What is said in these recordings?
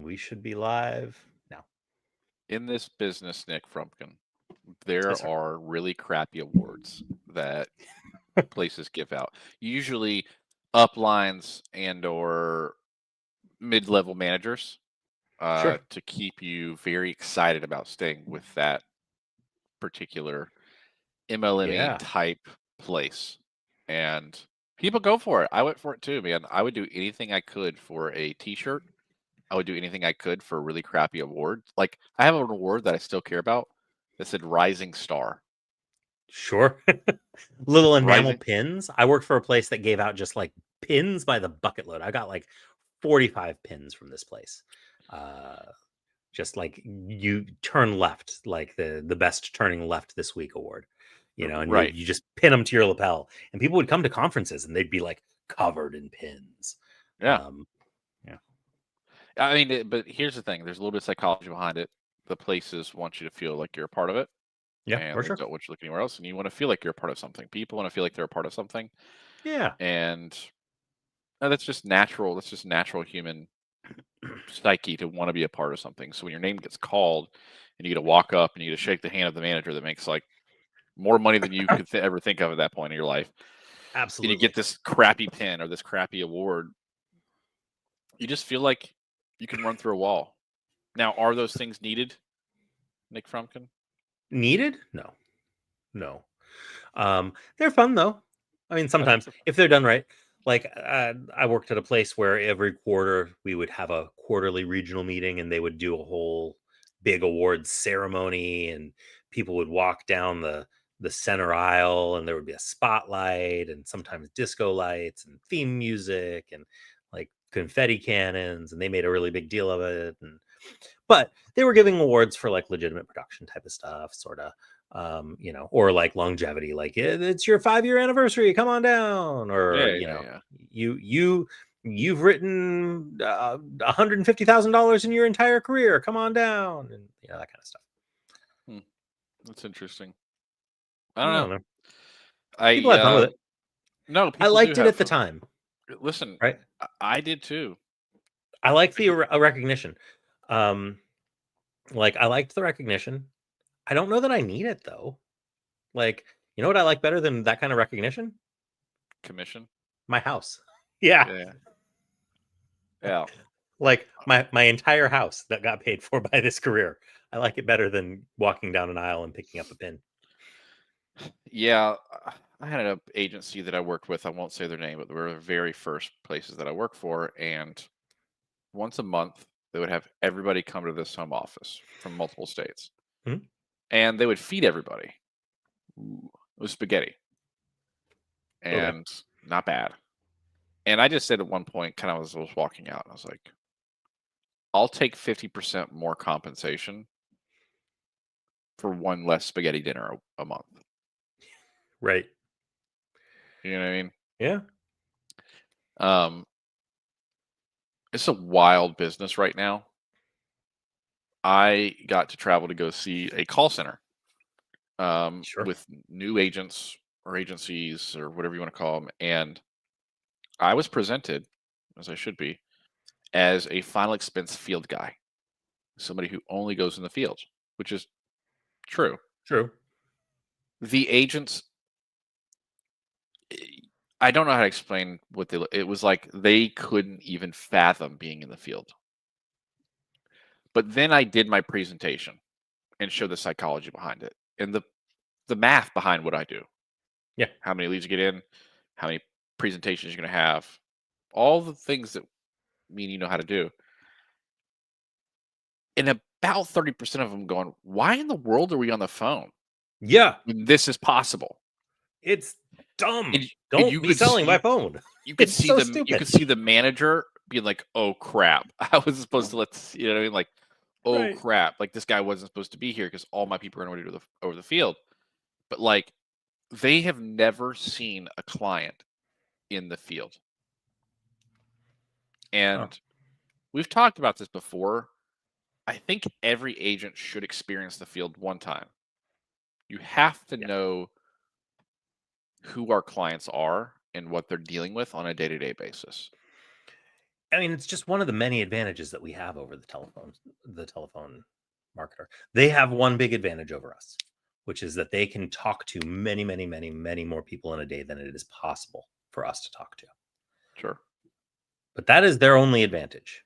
we should be live now. In this business, Nick Frumpkin, Yes, there sir. are really crappy awards that places give out. Usually uplines and or mid-level managers Sure. to keep you very excited about staying with that particular MLME Yeah. type place. And people go for it. I went for it too, man. I would do anything I could for a t-shirt. I would do anything I could for a really crappy award. Like I have an award that I still care about that said Rising Star. Sure. Little enamel Rising. pins. I worked for a place that gave out just like pins by the bucket load. I got like 45 pins from this place. Uh just like you turn left, like the best turning left this week award. And you Right. you just pin them to your lapel. And people would come to conferences and they'd be like covered in pins. Yeah. Um yeah. I mean, but here's the thing. There's a little bit of psychology behind it. The places want you to feel like you're a part of it, Yeah, and for they sure. don't want you to look anywhere else. And you want to feel like you're a part of something. People want to feel like they're a part of something, Yeah. and that's just natural. That's just natural human psyche to want to be a part of something. So when your name gets called, and you get to walk up and you get to shake the hand of the manager that makes like more money than you could ever think of at that point in your life, and you get Absolutely. this crappy pin or this crappy award, you just feel like you can run through a wall. Now, are those things needed, Nick Frumkin? Needed? No. No. They're fun though. I mean, I think sometimes they're fun. if they're done right. Like I worked at a place where every quarter we would have a quarterly regional meeting, and they would do a whole big awards ceremony, and people would walk down the center aisle, and there would be a spotlight, and sometimes disco lights and theme music and like confetti cannons, and they made a really big deal of it. But they were giving awards for like legitimate production type of stuff, sort of, or like longevity, like it's your 5 year anniversary, come on down, or Yeah, yeah, yeah. you've written $150,000 in your entire career, come on down, and that kind of stuff. Hmm, that's interesting. I I don't don't know. know. People I had fun with it. no, I people do liked it have at the fun. time, Listen, right? I did too. I liked I the did. recognition. Um, like I liked the recognition. I don't know that I need it though. Like, you know what I like better than that kind of recognition? Commission. My house. Yeah. Yeah, yeah, Like my entire house that got paid for by this career. I like it better than walking down an aisle and picking up a pin. yeah. I had an agency that I worked with. I won't say their name, but they were the very first places that I worked for. And once a month, they would have everybody come to this home office from multiple states, Hmm? and they would feed everybody. Ooh, it was spaghetti, Okay. and not bad. And I just said at one point, kind of as I was walking out, I was like, I'll take 50% more compensation for one less spaghetti dinner a month. Right. You know what I mean? Yeah. Um, it's a wild business right now. I got to travel to go see a call center Sure. with new agents or agencies or whatever you want to call them. And I was presented, as I should be, as a final expense field guy, somebody who only goes in the field, which is true. True. The agents, I don't know how to explain what they. It was like they couldn't even fathom being in the field. But then I did my presentation and showed the psychology behind it and the math behind what I do. Yeah. How many leads you get in, how many presentations you're going to have, all the things that mean you know how to do. And about 30% of them going, why in the world are we on the phone Yeah. when this is possible? It's dumb. And, and Don't be selling my phone. you could It's see so them, you stupid. could see the manager being like, oh crap, I was supposed to you know what I mean? Like, oh Right. crap, like this guy wasn't supposed to be here because all my people are going to over the field. But like, they have never seen a client in the field. Huh. And we've talked about this before. I think every agent should experience the field one time. You have to Yeah. know who our clients are and what they're dealing with on a day-to-day basis. I mean, it's just one of the many advantages that we have over the telephone marketer. They have one big advantage over us, which is that they can talk to many, many, many, many more people in a day than it is possible for us to talk to. Sure. But that is their only advantage.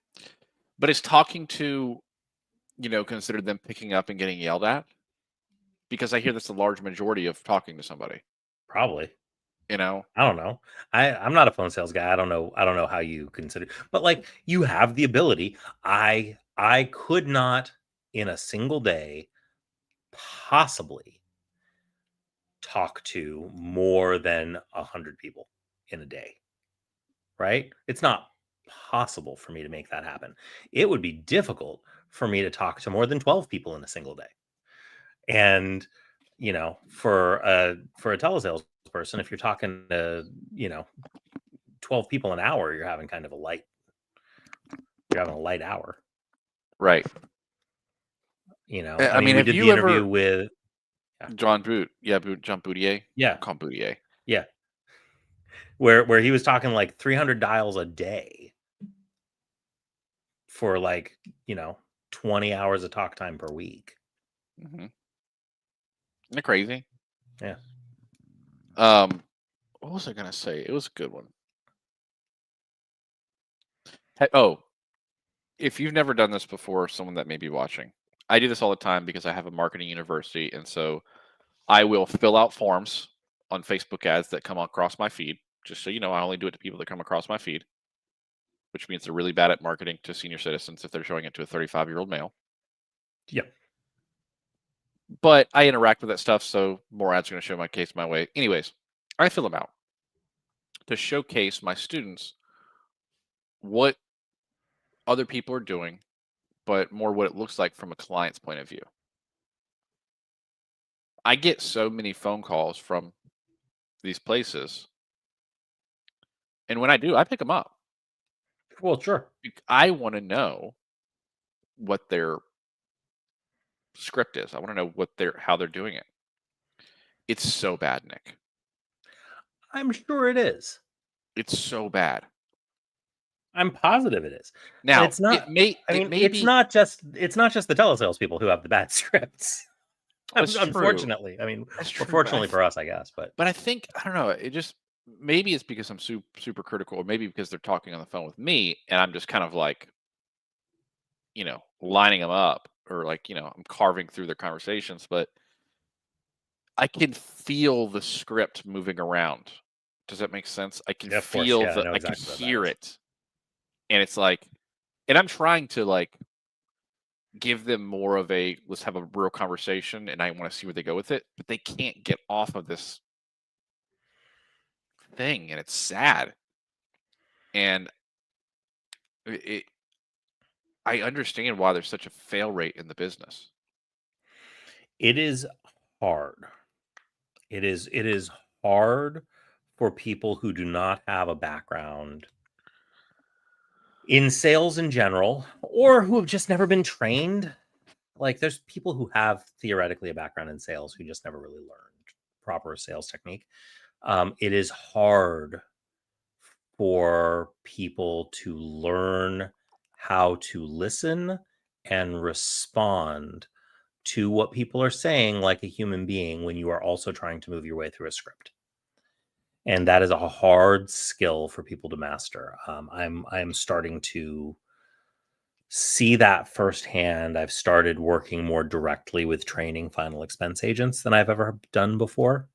But is talking to, considered them picking up and getting yelled at? Because I hear that's a large majority of talking to somebody, Probably. you know? I don't know. I'm not a phone sales guy. I don't know how you consider, but like you have the ability. I could not in a single day possibly talk to more than 100 people in a day, right? It's not possible for me to make that happen. It would be difficult for me to talk to more than 12 people in a single day. And for a telesales person, if you're talking to 12 people an hour, you're having a light hour. Right. I mean, we have did the you interview ever with John Boutier? yeah, Call him Boutier. yeah, where he was talking like 300 dials a day for 20 hours of talk time per week. Mm-hmm. Isn't it crazy? Yeah. What was I gonna say? It was a good one. Oh, if you've never done this before, someone that may be watching, I do this all the time because I have a marketing university, and so I will fill out forms on Facebook ads that come across my feed. Just so you know, I only do it to people that come across my feed, which means they're really bad at marketing to senior citizens if they're showing it to a 35-year-old male. Yep. But I interact with that stuff, so more ads are going to show my case my way. Anyways, I fill them out to showcase my students what other people are doing, but more what it looks like from a client's point of view. I get so many phone calls from these places, and when I do, I pick them up. Well, sure. I want to know what their script is. I want to know how they're doing it. It's so bad, Nick. I'm sure it is. It's so bad. I'm positive it is. Now, it's not. It's not just the telesales people who have the bad scripts. Unfortunately, true. I mean, fortunately for us, I guess. But I think I don't know. It just maybe it's because I'm super critical, or maybe because they're talking on the phone with me, and I'm just kind of like, lining them up, or like, I'm carving through their conversations, but I can feel the script moving around. Does that make sense? I can feel I can hear it. And it's like, and I'm trying to like give them more of a, let's have a real conversation, and I want to see where they go with it, but they can't get off of this thing, and it's sad. And I understand why there's such a fail rate in the business. It is hard. It is hard for people who do not have a background in sales in general, or who have just never been trained. Like there's people who have theoretically a background in sales who just never really learned proper sales technique. It is hard for people to learn how to listen and respond to what people are saying like a human being when you are also trying to move your way through a script. And that is a hard skill for people to master. I'm starting to see that firsthand. I've started working more directly with training final expense agents than I've ever done before.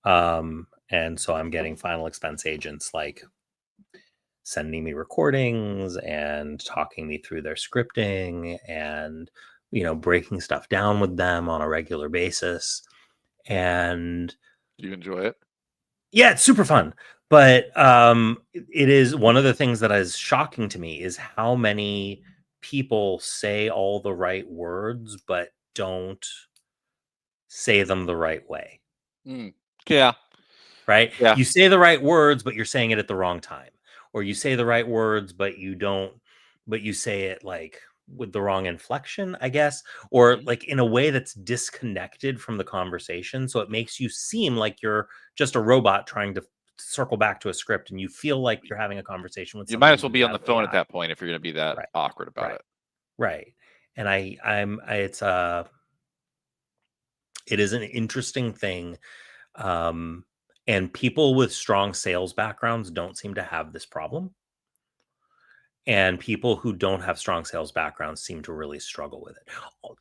And so I'm getting final expense agents like sending me recordings and talking me through their scripting and, breaking stuff down with them on a regular basis. And do you enjoy it? Yeah, it's super fun. But it is one of the things that is shocking to me is how many people say all the right words, but don't say them the right way. Yeah. Right? Yeah. You say the right words, but you're saying it at the wrong time. Or you say the right words, but you say it like with the wrong inflection, I guess, or like in a way that's disconnected from the conversation. So it makes you seem like you're just a robot trying to circle back to a script and you feel like you're having a conversation with You somebody might as well who's be on the actually phone at not. that point if you're going to be that Right. awkward about Right. it. Right. And it is an interesting thing. And people with strong sales backgrounds don't seem to have this problem. And people who don't have strong sales backgrounds seem to really struggle with it.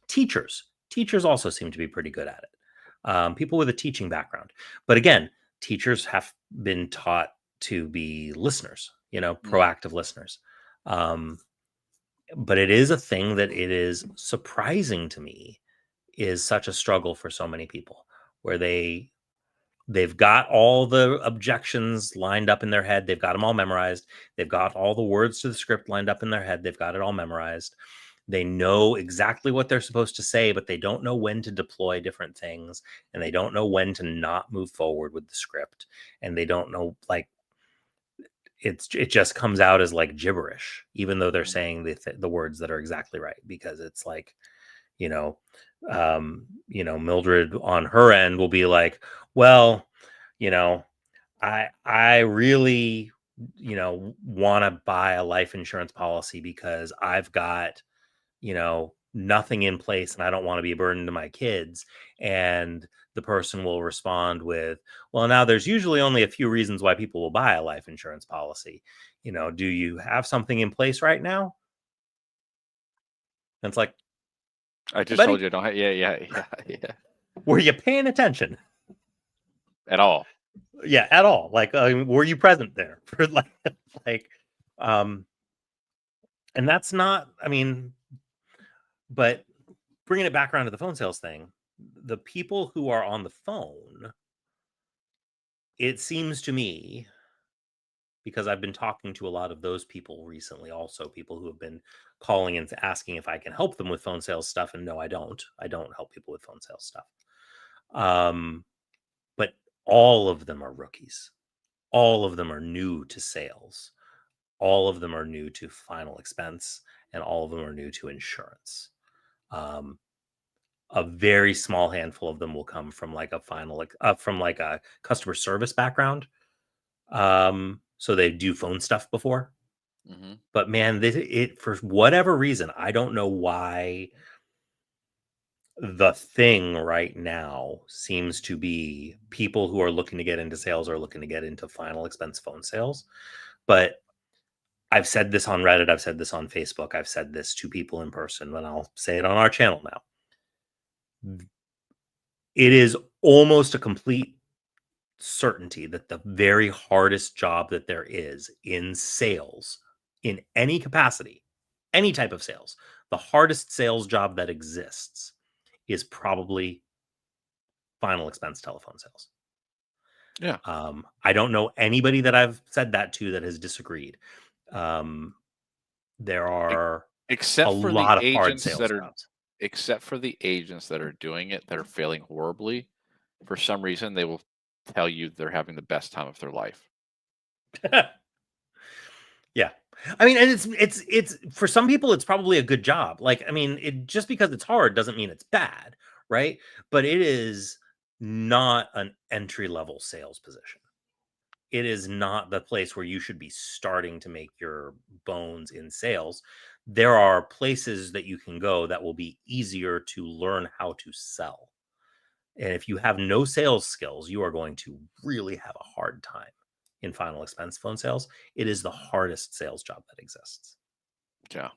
Teachers also seem to be pretty good at it. People with a teaching background. But again, teachers have been taught to be listeners, proactive listeners. But it is a thing that it is surprising to me is such a struggle for so many people where they've got all the objections lined up in their head. They've got them all memorized. They've got all the words to the script lined up in their head. They've got it all memorized. They know exactly what they're supposed to say, but they don't know when to deploy different things. And they don't know when to not move forward with the script. And they don't know, like, it just comes out as like gibberish, even though they're saying the words that are exactly right, because it's like, Mildred on her end will be like, well, I really, want to buy a life insurance policy because I've got, nothing in place and I don't want to be a burden to my kids. And the person will respond with, well, now there's usually only a few reasons why people will buy a life insurance policy. Do you have something in place right now? And it's like, I just buddy, told you I don't have, yeah. were you paying attention At all. Yeah, at all? Like, were you present there for like, and that's not. I mean, but bringing it back around to the phone sales thing, the people who are on the phone, it seems to me, because I've been talking to a lot of those people recently, also people who have been calling and asking if I can help them with phone sales stuff, and no, I don't. I don't help people with phone sales stuff. But all of them are rookies. All of them are new to sales. All of them are new to final expense, and all of them are new to insurance. A very small handful of them will come from like a customer service background. So they do phone stuff before. Mm-hmm. But man, for whatever reason, I don't know why the thing right now seems to be people who are looking to get into sales are looking to get into final expense phone sales. But I've said this on Reddit. I've said this on Facebook. I've said this to people in person, and I'll say it on our channel now. It is almost a complete certainty that the very hardest job that there is in sales, in any capacity, any type of sales, the hardest sales job that exists is probably final expense telephone sales. Yeah. I don't know anybody that I've said that to that has disagreed. There are except a for lot the of hard agents sales that are jobs. except for the agents that are doing it that are failing horribly. For some reason, they will tell you they're having the best time of their life. Yeah. I mean, and it's for some people, it's probably a good job. Like, I mean, just because it's hard doesn't mean it's bad, right? But it is not an entry level sales position. It is not the place where you should be starting to make your bones in sales. There are places that you can go that will be easier to learn how to sell. And if you have no sales skills, you are going to really have a hard time in final expense phone sales. It is the hardest sales job that exists. Yeah.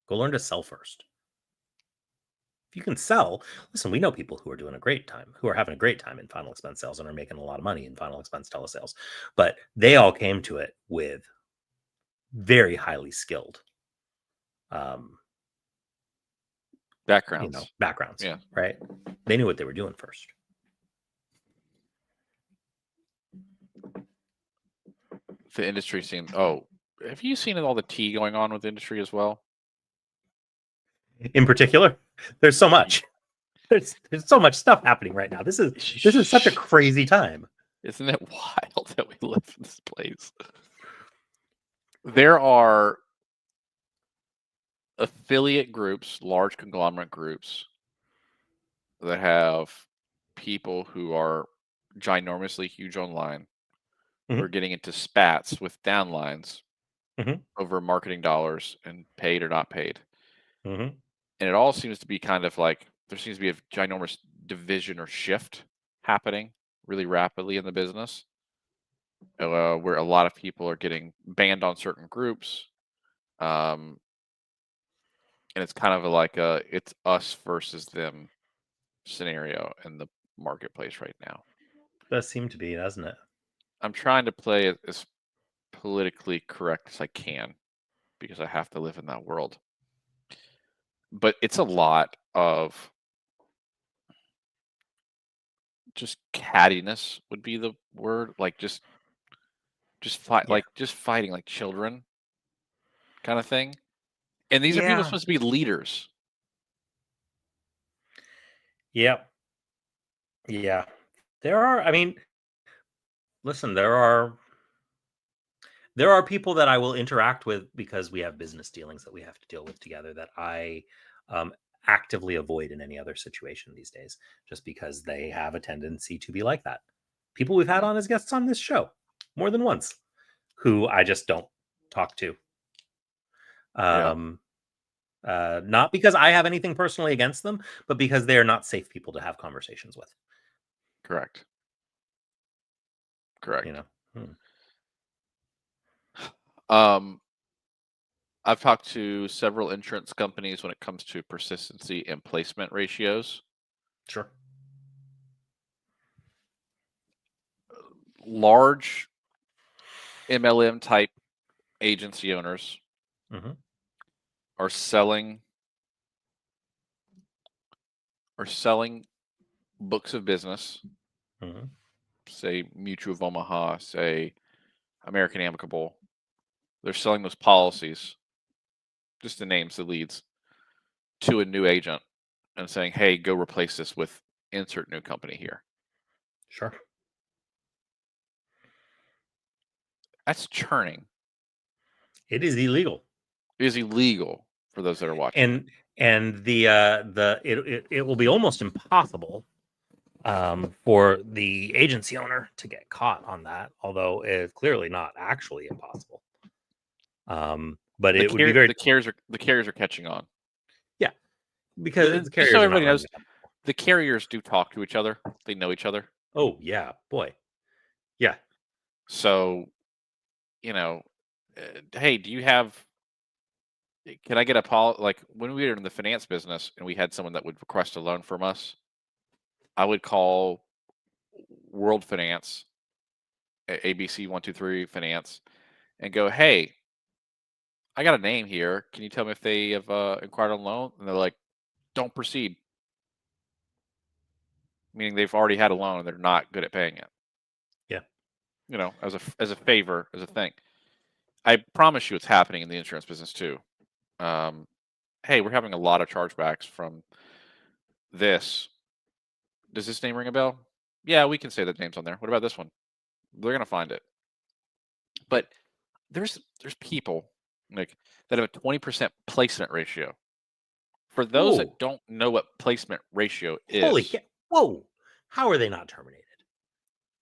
Go learn to sell first. If you can sell, listen, we know people who are doing a great time, who are having a great time in final expense sales and are making a lot of money in final expense telesales, but they all came to it with very highly skilled backgrounds. Yeah. Right. They knew what they were doing first. The industry seems. Oh, have you seen all the tea going on with the industry as well? In particular, there's so much. There's so much stuff happening right now. This is such a crazy time. Isn't it wild that we live in this place? There are affiliate groups, large conglomerate groups that have people who are ginormously huge online. Mhm. We're getting into spats with downlines Mhm. over marketing dollars and paid or not paid. Mhm. And it all seems to be kind of like there seems to be a ginormous division or shift happening really rapidly in the business, where a lot of people are getting banned on certain groups. Um, and it's kind of like a it's us versus them scenario in the marketplace right now. Does seem to be, doesn't it? I'm trying to play it as politically correct as I can because I have to live in that world. But it's a lot of just cattiness would be the word, like just fight Yeah. like just fighting like children kind of thing. And these are people Yeah. supposed to be leaders. Yep. Yeah. There are, I mean, listen, there are people that I will interact with because we have business dealings that we have to deal with together that I um, actively avoid in any other situation these days, just because they have a tendency to be like that. People we've had Mm, on as guests on this show more than once, who I just don't talk to. yeah, Um, not because I have anything personally against them, but because they are not safe people to have conversations with. correct. You Correct. know. Hmm. Um, I've talked to several insurance companies when it comes to persistency and placement ratios. Sure. Large MLM type agency owners Hmm. are selling books of business, Hmm. say Mutual of Omaha, say American Amicable. They're selling those policies, just the names, the leads, to a new agent and saying, "Hey, go replace this with insert new company here." Sure. That's churning. It is illegal. It is illegal for those that are watching. And it will be almost impossible for the agency owner to get caught on that, although it's clearly not actually impossible. But The it would be car- very, the carriers are the carriers are catching on. yeah, because the Just so carriers are not everybody running knows, the company. the carriers do talk to each other. They know each other. Oh yeah, boy, yeah, So, you know, hey, do you have can I get a like when we were in the finance business and we had someone that would request a loan from us, I would call World Finance, ABC 123 Finance, and go, "Hey, I got a name here. Can you tell me if they have inquired on loan?" And they're like, "Don't proceed," meaning they've already had a loan and they're not good at paying it. yeah, As a favor, as a thing. I promise you, it's happening in the insurance business too. Um, hey, we're having a lot of chargebacks from this. Does this name ring a bell? Yeah, we can say that name's on there. What about this one? They're gonna find it. But there's people like that have a 20% placement ratio. For those that whoa, don't know what placement ratio holy is, cow, whoa, how are they not terminated?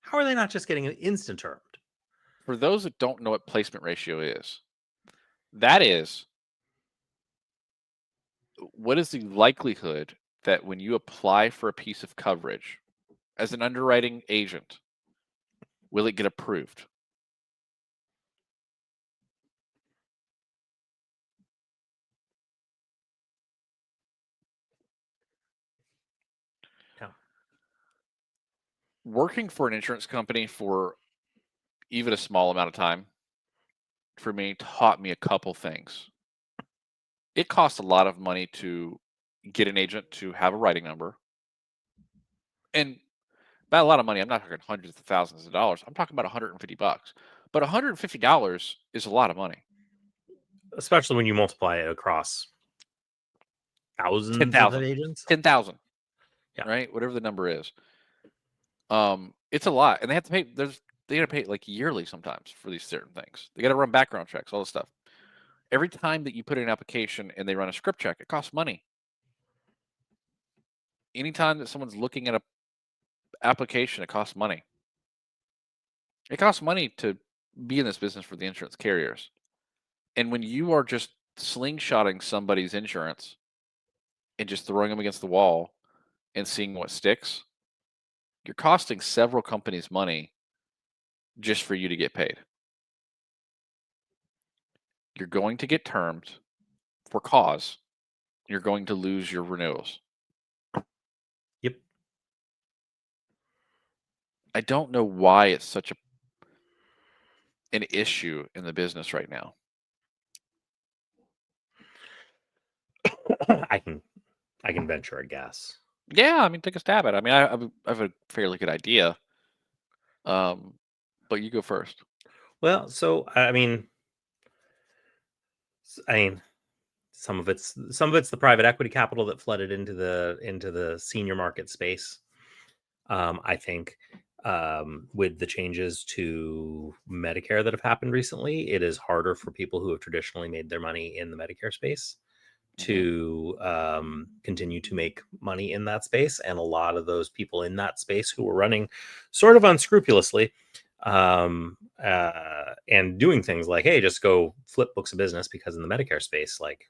How are they not just getting an instant termed? for those that don't know what placement ratio is, that is what is the likelihood that when you apply for a piece of coverage as an underwriting agent, will it get approved? Yeah, Working for an insurance company for even a small amount of time for me taught me a couple things. It costs a lot of money to get an agent to have a writing number. And by a lot of money, I'm not talking hundreds of thousands of dollars. I'm talking about 150 bucks. But $150 is a lot of money. especially when you multiply it across thousands of 10,000, agents. 10,000, Yeah, right? Whatever the number is. It's a lot. And they have to pay they got to pay like yearly sometimes for these certain things. They got to run background checks, all this stuff. Every time that you put in an application and they run a script check, it costs money. Anytime that someone's looking at a application, it costs money. It costs money to be in this business for the insurance carriers. And when you are just slingshotting somebody's insurance and just throwing them against the wall and seeing what sticks, you're costing several companies money just for you to get paid. You're going to get terms for cause. You're going to lose your renewals. Yep. I don't know why it's such an issue in the business right now. I can venture a guess. Yeah, I mean, take a stab at it. I mean, I have a fairly good idea. But you go first. Well, so I mean, some of it's the private equity capital that flooded into the senior market space. I think with the changes to Medicare that have happened recently, it is harder for people who have traditionally made their money in the Medicare space to continue to make money in that space. And a lot of those people in that space who were running sort of unscrupulously and doing things like, hey, just go flip books of business, because in the Medicare space, like,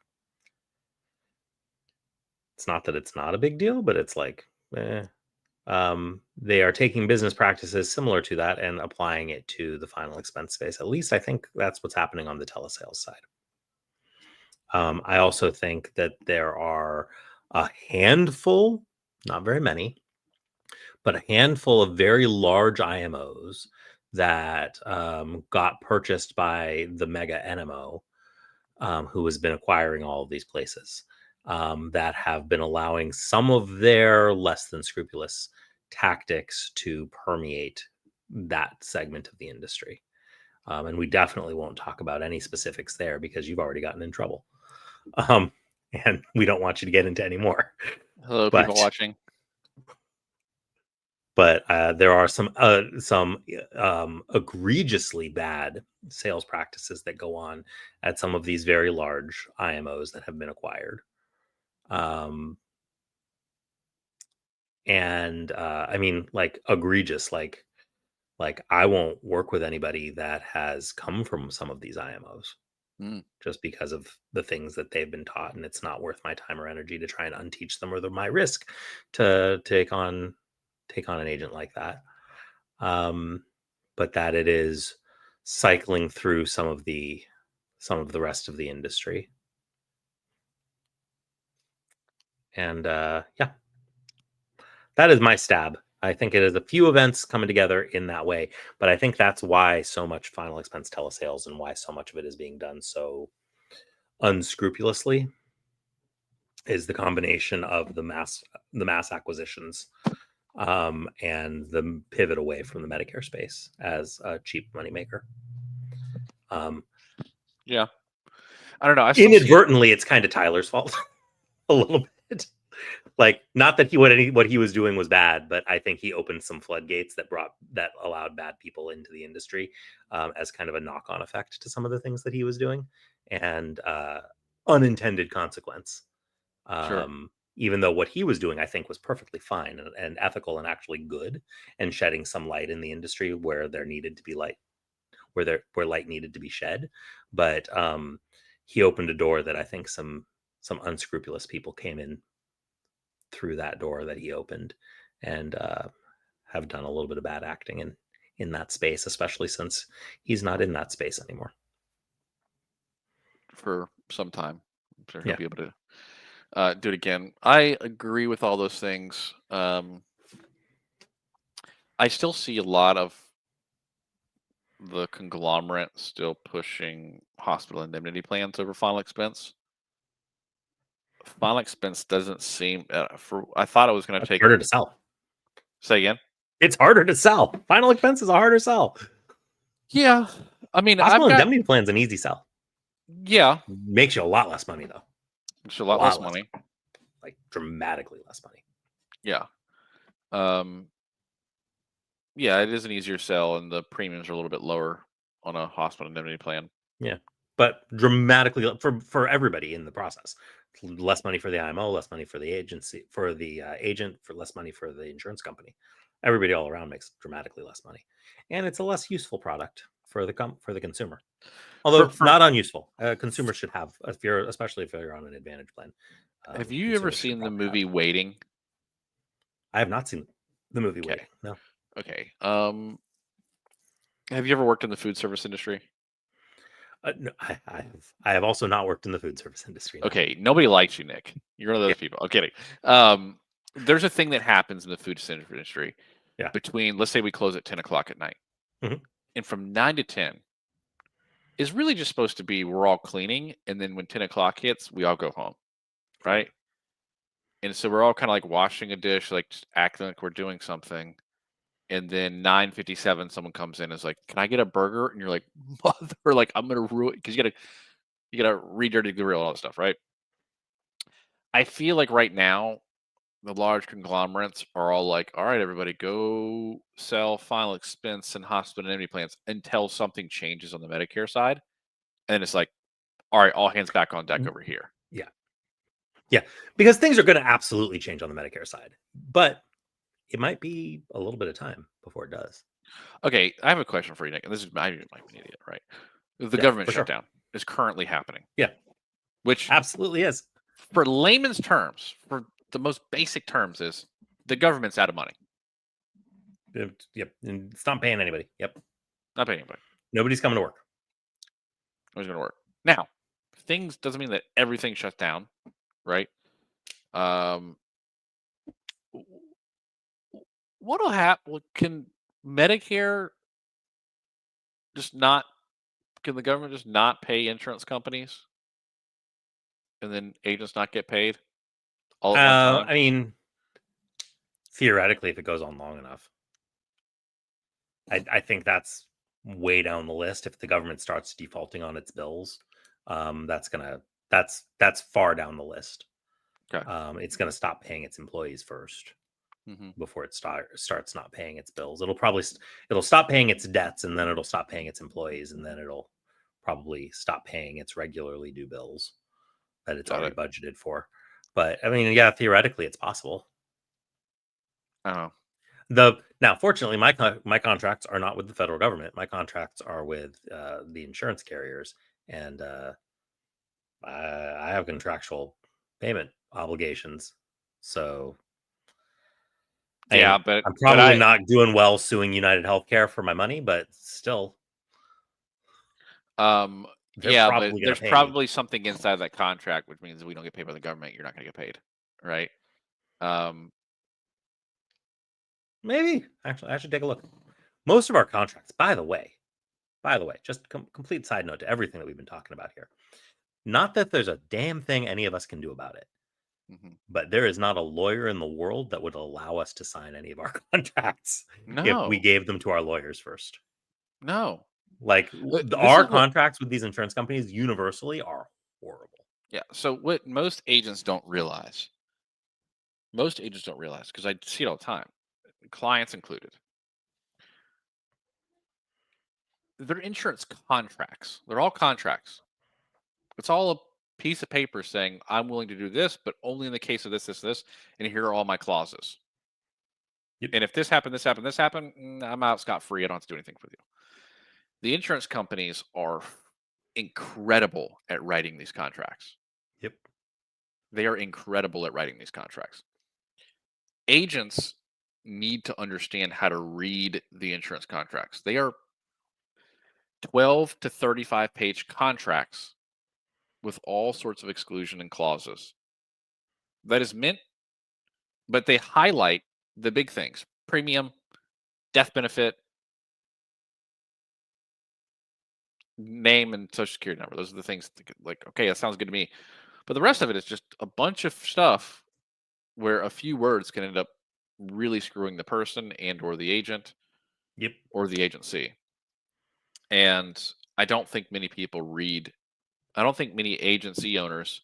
it's not that it's not a big deal, but it's like, they are taking business practices similar to that and applying it to the final expense space. At least I think that's what's happening on the telesales side. I also think that there are a handful, not very many, but a handful of very large IMOs that got purchased by the mega NMO, who has been acquiring all of these places, that have been allowing some of their less than scrupulous tactics to permeate that segment of the industry. And we definitely won't talk about any specifics there, because you've already gotten in trouble. And we don't want you to get into any more. Hello, people watching. But there are some egregiously bad sales practices that go on at some of these very large IMOs that have been acquired. And I mean, like, egregious, like I won't work with anybody that has come from some of these IMOs. Just because of the things that they've been taught, and it's not worth my time or energy to try and unteach them, or my risk to take on an agent like that. But that it is cycling through some of the rest of the industry. And yeah, that is my stab. I think it is a few events coming together in that way, but I think that's why so much final expense telesales, and why so much of it is being done so unscrupulously, is the combination of the mass acquisitions, and the pivot away from the Medicare space as a cheap moneymaker. Yeah, I don't know. Inadvertently, it's kind of Tyler's fault a little bit. Like, not that what he was doing was bad, but I think he opened some floodgates that allowed bad people into the industry, as kind of a knock-on effect to some of the things that he was doing, and unintended consequence. Sure. Even though what he was doing, I think, was perfectly fine and ethical and actually good, and shedding some light in the industry where there needed to be light, where light needed to be shed. But he opened a door that I think some unscrupulous people came in through that door that he opened, and have done a little bit of bad acting in that space, especially since he's not in that space anymore for some time. I'm sure he'll Yeah. be able to do it again. I agree with all those things. I still see a lot of the conglomerate still pushing hospital indemnity plans over final expense. Final expense doesn't seem. I thought it was going to take. Harder to sell. Say again. It's harder to sell. Final expense is a harder sell. Yeah, I mean, hospital indemnity plan's an easy sell. Yeah, makes you a lot less money though. It's a lot less money. Like, dramatically less money. Yeah. Yeah, it is an easier sell, and the premiums are a little bit lower on a hospital indemnity plan. Yeah, but dramatically for everybody in the process. Less money for the IMO, less money for the agency, for the agent, for less money for the insurance company. Everybody all around makes dramatically less money, and it's a less useful product for the consumer. For Although not unuseful, consumers should have, especially if you're on an Advantage plan. have you ever Consumers should seen the probably have. movie Waiting? I have not seen the movie Okay. Waiting. No, Okay. Have you ever worked in the food service industry? no, I have also not worked in the food service industry. No. Okay, nobody likes you, Nick. You're one of those Yeah. people. I'm kidding. There's a thing that happens in the food service industry Yeah. between, let's say we close at 10 o'clock at night. Mhm. And from 9 to 10 is really just supposed to be we're all cleaning. And then when 10 o'clock hits, we all go home. Right. And so we're all kind of like washing a dish, like just acting like we're doing something. And then 9:57, someone comes in and is like, "Can I get a burger?" And you're like, "Mother, like I'm gonna ruin," because you gotta re-dirty the grill, all that stuff, right? I feel like right now the large conglomerates are all like, "All right, everybody, go sell final expense and hospital indemnity plans until something changes on the Medicare side," and then it's like, "All right, all hands back on deck over here." Yeah. Yeah. Because things are going to absolutely change on the Medicare side, but it might be a little bit of time before it does. Okay, I have a question for you, Nick, and this is I might be an idiot, right? The Yeah, government for sure. shutdown is currently happening. Yeah. Which Absolutely is. for layman's terms, for the most basic terms, is the government's out of money. Yep. And it's not paying anybody. Yep. Not paying anybody. Nobody's coming to work. Nobody's going to work. Now, things doesn't mean that everything shuts down, right? What'll happen? Can Medicare just not? Can the government just not pay insurance companies, and then agents not get paid all at one time? I mean, theoretically, if it goes on long enough, I think that's way down the list. If the government starts defaulting on its bills, that's far down the list. Okay. It's gonna stop paying its employees first hmm before it starts not paying its bills. It'll stop paying its debts, and then it'll stop paying its employees, and then it'll probably stop paying its regularly due bills that it's Got already it. budgeted for. But I mean, yeah, theoretically, it's possible. I don't know. Now, fortunately, my contracts are not with the federal government. My contracts are with the insurance carriers, and I have contractual payment obligations. So, I Yeah, mean, but I'm but probably I not doing well suing United Healthcare for my money, but still, they're yeah, but probably going there's to pay me. probably something inside that contract which means if we don't get paid by the government, you're not going to get paid, right? Um, Maybe actually, I should take a look. Most of our contracts, by the way, just complete side note to everything that we've been talking about here. Not that there's a damn thing any of us can do about it, mhm. but there is not a lawyer in the world that would allow us to sign any of our contracts if we No, gave them to our lawyers first. no. Like This our is what contracts with these insurance companies universally are horrible. Yeah. So what most agents don't realize, because I see it all the time, clients included, they're insurance contracts. They're all contracts. It's all a piece of paper saying I'm willing to do this, but only in the case of this, this, this, and here are all my clauses. Yep. And if this happened, this happened, this happened, I'm out scot free. I don't have to do anything with you. The insurance companies are incredible at writing these contracts. Yep. They are incredible at writing these contracts. Agents need to understand how to read the insurance contracts. They are 12 to 35 page contracts with all sorts of exclusion and clauses. That is meant, but they highlight the big things: premium, death benefit, name, and social security number. Those are the things like, okay, that sounds good to me. But the rest of it is just a bunch of stuff where a few words can end up really screwing the person and or the agent Yep. or the agency. And I don't think many people read. I don't think many agency owners,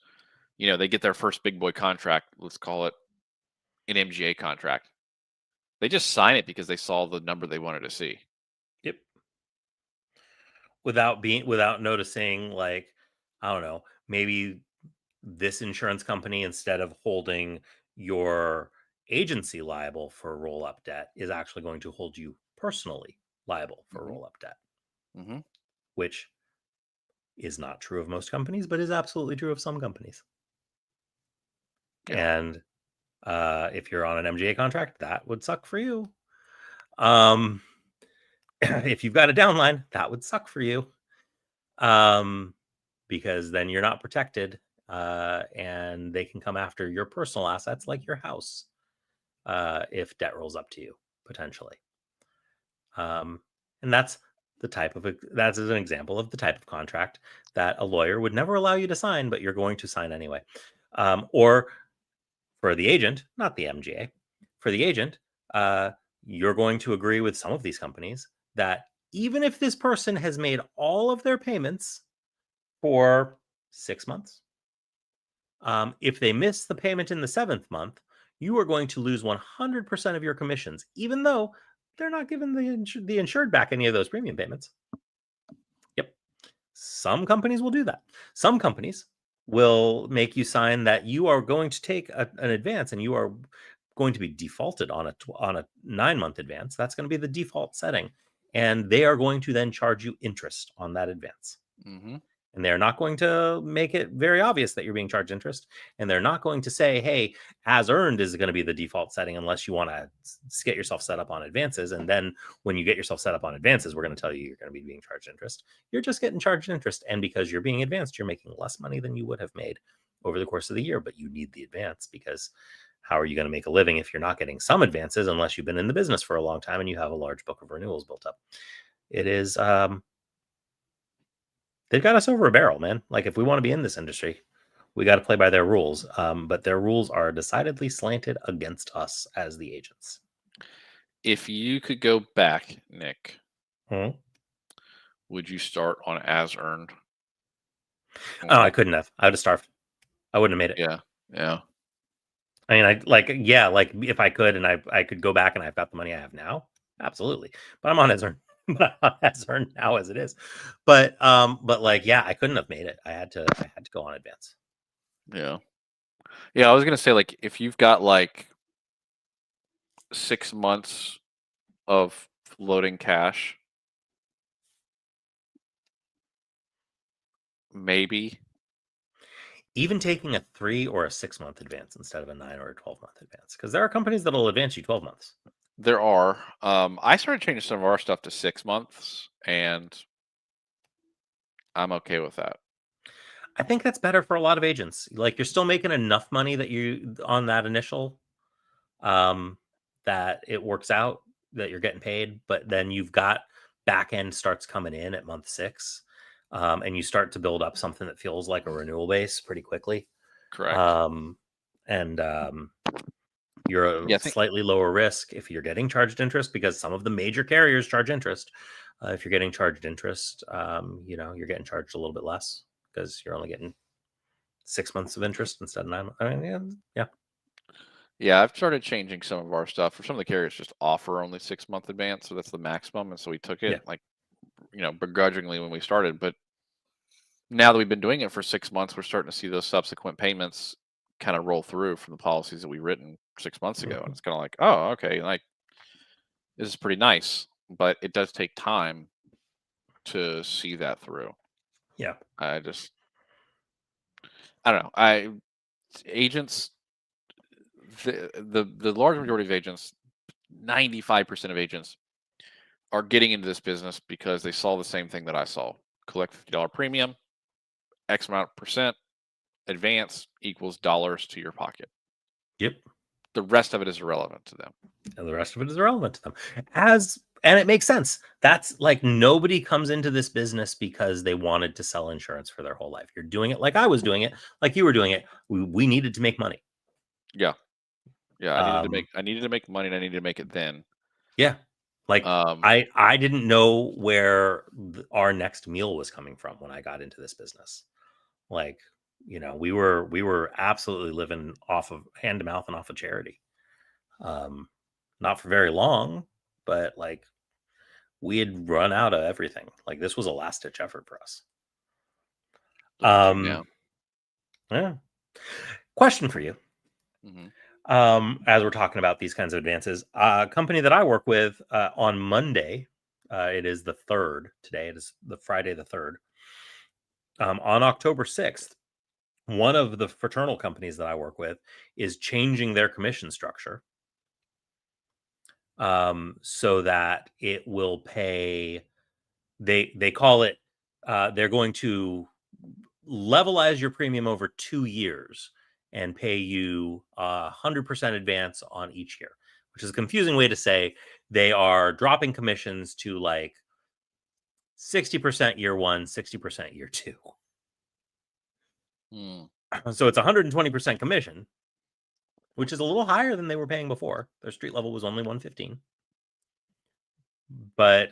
they get their first big boy contract. Let's call it an MGA contract. They just sign it because they saw the number they wanted to see. Yep. Without noticing, like, I don't know, maybe this insurance company, instead of holding your agency liable for roll-up debt is actually going to hold you personally liable for Mhm. roll-up debt, Mm-hmm. which is not true of most companies, but is absolutely true of some companies. Yeah. And if you're on an MGA contract, that would suck for you. Um, if you've got a downline, that would suck for you, because then you're not protected, and they can come after your personal assets like your house, if debt rolls up to you potentially. And that's that's an example of the type of contract that a lawyer would never allow you to sign, but you're going to sign anyway. Or for the agent, not the MGA, for the agent, uh, you're going to agree with some of these companies that even if this person has made all of their payments for 6 months, if they miss the payment in the seventh month, you are going to lose 100% of your commissions, even though they're not giving the insured back any of those premium payments. Yep. Some companies will do that. Some companies will make you sign that you are going to take an advance and you are going to be defaulted on a 9-month advance. That's going to be the default setting, and they are going to then charge you interest on that advance. Mm-hmm. And they're not going to make it very obvious that you're being charged interest. And they're not going to say, hey, as earned is going to be the default setting unless you want to get yourself set up on advances. And then when you get yourself set up on advances, we're going to tell you you're going to be being charged interest. You're just getting charged interest. And because you're being advanced, you're making less money than you would have made over the course of the year. But you need the advance, because how are you going to make a living if you're not getting some advances unless you've been in the business for a long time and you have a large book of renewals built up? It is, they've got us over a barrel, man. Like, if we want to be in this industry, we got to play by their rules. But their rules are decidedly slanted against us as the agents. If you could go back, Nick, Hmm? would you start on as earned? Oh, I couldn't have. I would have starved. I wouldn't have made it. Yeah. Yeah. I mean, like if I could and I could go back and I've got the money I have now, absolutely. But I'm on as earned, but I'm on as earned now as it is. But like, yeah, I couldn't have made it. I had to go on advance. Yeah. Yeah. I was gonna say, like, if you've got like 6 months of loading cash, maybe. Even taking a 3 or a 6-month advance instead of a 9 or a 12-month advance, because there are companies that'll advance you 12 months. There are. I started changing some of our stuff to 6 months, and I'm okay with that. I think that's better for a lot of agents. Like, you're still making enough money that you on that initial, um, that it works out that you're getting paid, but then you've got back end starts coming in at month 6, and you start to build up something that feels like a renewal base pretty quickly. Correct. Um, and You're Yeah, a I think. slightly lower risk if you're getting charged interest, because some of the major carriers charge interest. If you're getting charged interest, you're getting charged a little bit less because you're only getting 6 months of interest instead of 9 months. I mean, yeah. Yeah, I've started changing some of our stuff. For some of the carriers, just offer only 6 month advance, so that's the maximum, and so we took Yeah. it like begrudgingly when we started. But now that we've been doing it for 6 months, we're starting to see those subsequent payments kind of roll through from the policies that we written 6 months ago, and Mhm. it's kind of like, oh, okay, like this is pretty nice, but it does take time to see that through. Yeah. I just, I don't know. I agents, the large majority of agents, 95% of agents are getting into this business because they saw the same thing that I saw: collect $50 premium, X amount of percent advance equals dollars to your pocket. Yep. The rest of it is irrelevant to them. And the rest of it is irrelevant to them. And it makes sense. That's like, nobody comes into this business because they wanted to sell insurance for their whole life. You're doing it like I was doing it, like you were doing it. We needed to make money. Yeah, yeah. Um, I needed to make money, and I needed to make it then. Yeah. Like, Um, I didn't know where our next meal was coming from when I got into this business. Like, we were absolutely living off of hand to mouth and off of charity. Um, Not for very long, but like, we had run out of everything. Like, this was a last ditch effort for us. look at you Um, now. yeah. Question for you. Hmm. As we're talking about these kinds of advances, a company that I work with on Monday, it is the 3rd today. It is the Friday the 3rd. On October 6th, one of the fraternal companies that I work with is changing their commission structure so that it will pay. They call it. They're going to levelize your premium over 2 years and pay you 100% advance on each year, which is a confusing way to say they are dropping commissions to like 60% year 1, 60% year 2. So it's 120% commission, which is a little higher than they were paying before. Their street level was only 115. But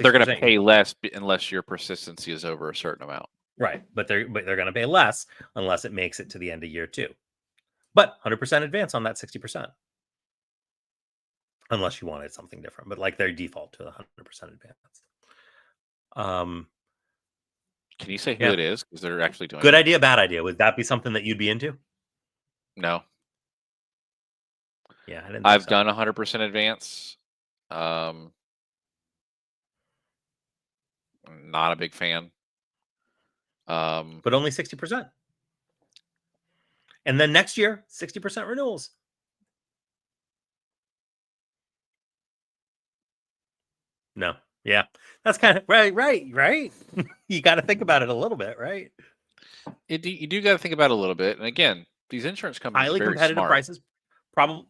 they're going to pay less unless your persistency is over a certain amount. Right, but they're going to pay less unless it makes it to the end of year 2. But 100% advance on that 60%. Unless you wanted something different, but like their default to 100% advance. Can you say who it is? Because they're actually doing good idea, bad idea. Would that be something that you'd be into? No. Yeah, I've done 100% advance. Not a big fan. But only 60%. And then next year, 60% renewals. No. Yeah. That's kind of right. You got to think about it a little bit, right? You do got to think about it a little bit. And again, these insurance companies highly are very competitive smart. Prices.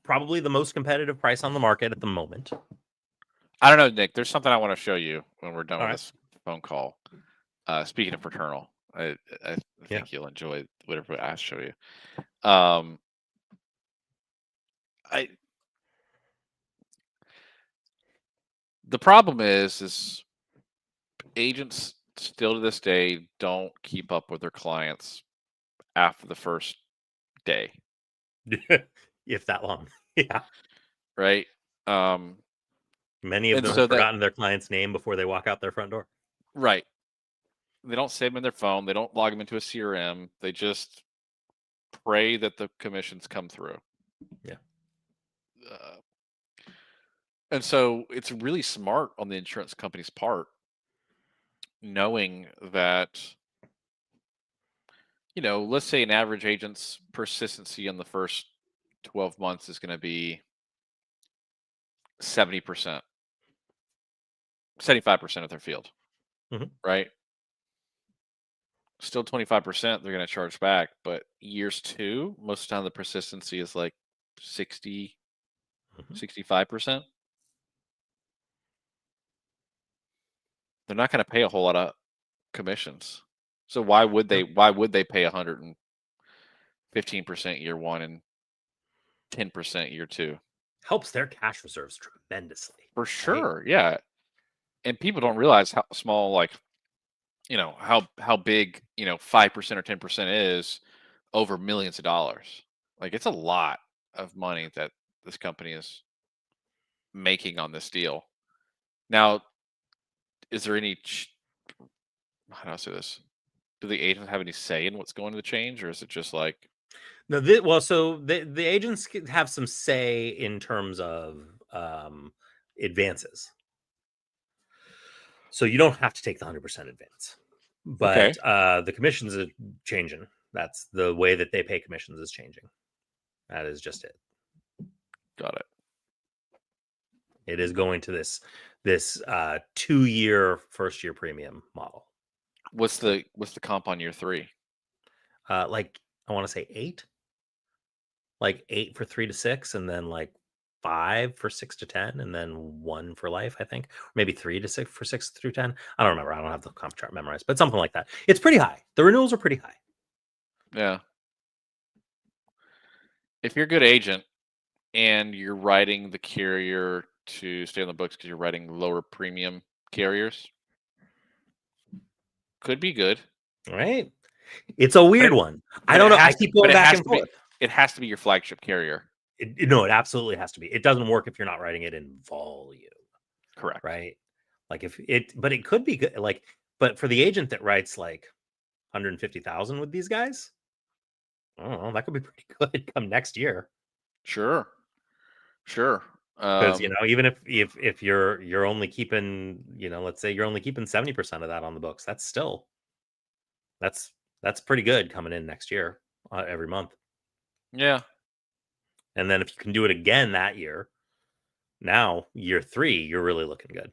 Probably the most competitive price on the market at the moment. I don't know, Nick. There's something I want to show you when we're done with this phone call. Speaking of fraternal, I think you'll enjoy whatever I show you. The problem is agents still to this day don't keep up with their clients after the first day. If that long. Yeah. Right. Many of them have forgotten their client's name before they walk out their front door. Right. They don't save them in their phone. They don't log them into a CRM. They just pray that the commissions come through. Yeah. And so it's really smart on the insurance company's part, knowing that, let's say an average agent's persistency in the first 12 months is going to be 70%, 75% of their field, right? Still 25% they're going to charge back, but years 2, most of the time the persistency is like 60, 65%. They're not going to pay a whole lot of commissions. So why would they pay 115% year 1 and 10% year 2? Helps their cash reserves tremendously. For sure. Right? Yeah. And people don't realize how small, like, how big, 5% or 10% is over millions of dollars. Like, it's a lot of money that this company is making on this deal. Now, is there any, how do I say this? Do the agents have any say in what's going to the change, or is it just like? No, so the agents have some say in terms of advances. So you don't have to take the 100% advance, but the commissions are changing. That's the way that they pay commissions is changing. That is just it. Got it. It is going to this 2-year first year premium model. What's the comp on year 3? Like I want to say 8. Like 8 for 3 to 6, and then like 5 for 6 to 10, and then 1 for life, I think. Maybe 3 to 6 for 6 through 10. I don't remember. I don't have the comp chart memorized, but something like that. It's pretty high. The renewals are pretty high. Yeah. If you're a good agent and you're writing the carrier to stay on the books because you're writing lower premium carriers, could be good. Right? It's a weird one. I don't know. I keep going back and forth. It has to be your flagship carrier. No, it absolutely has to be. It doesn't work if you're not writing it in volume. Correct. Right? Like but it could be good. Like, but for the agent that writes like 150,000 with these guys, I don't know, that could be pretty good come next year. Sure. Sure. Because even if you're only keeping, let's say you're only keeping 70% of that on the books, that's that's pretty good coming in next year, every month. Yeah. And then if you can do it again that year, now year 3, you're really looking good.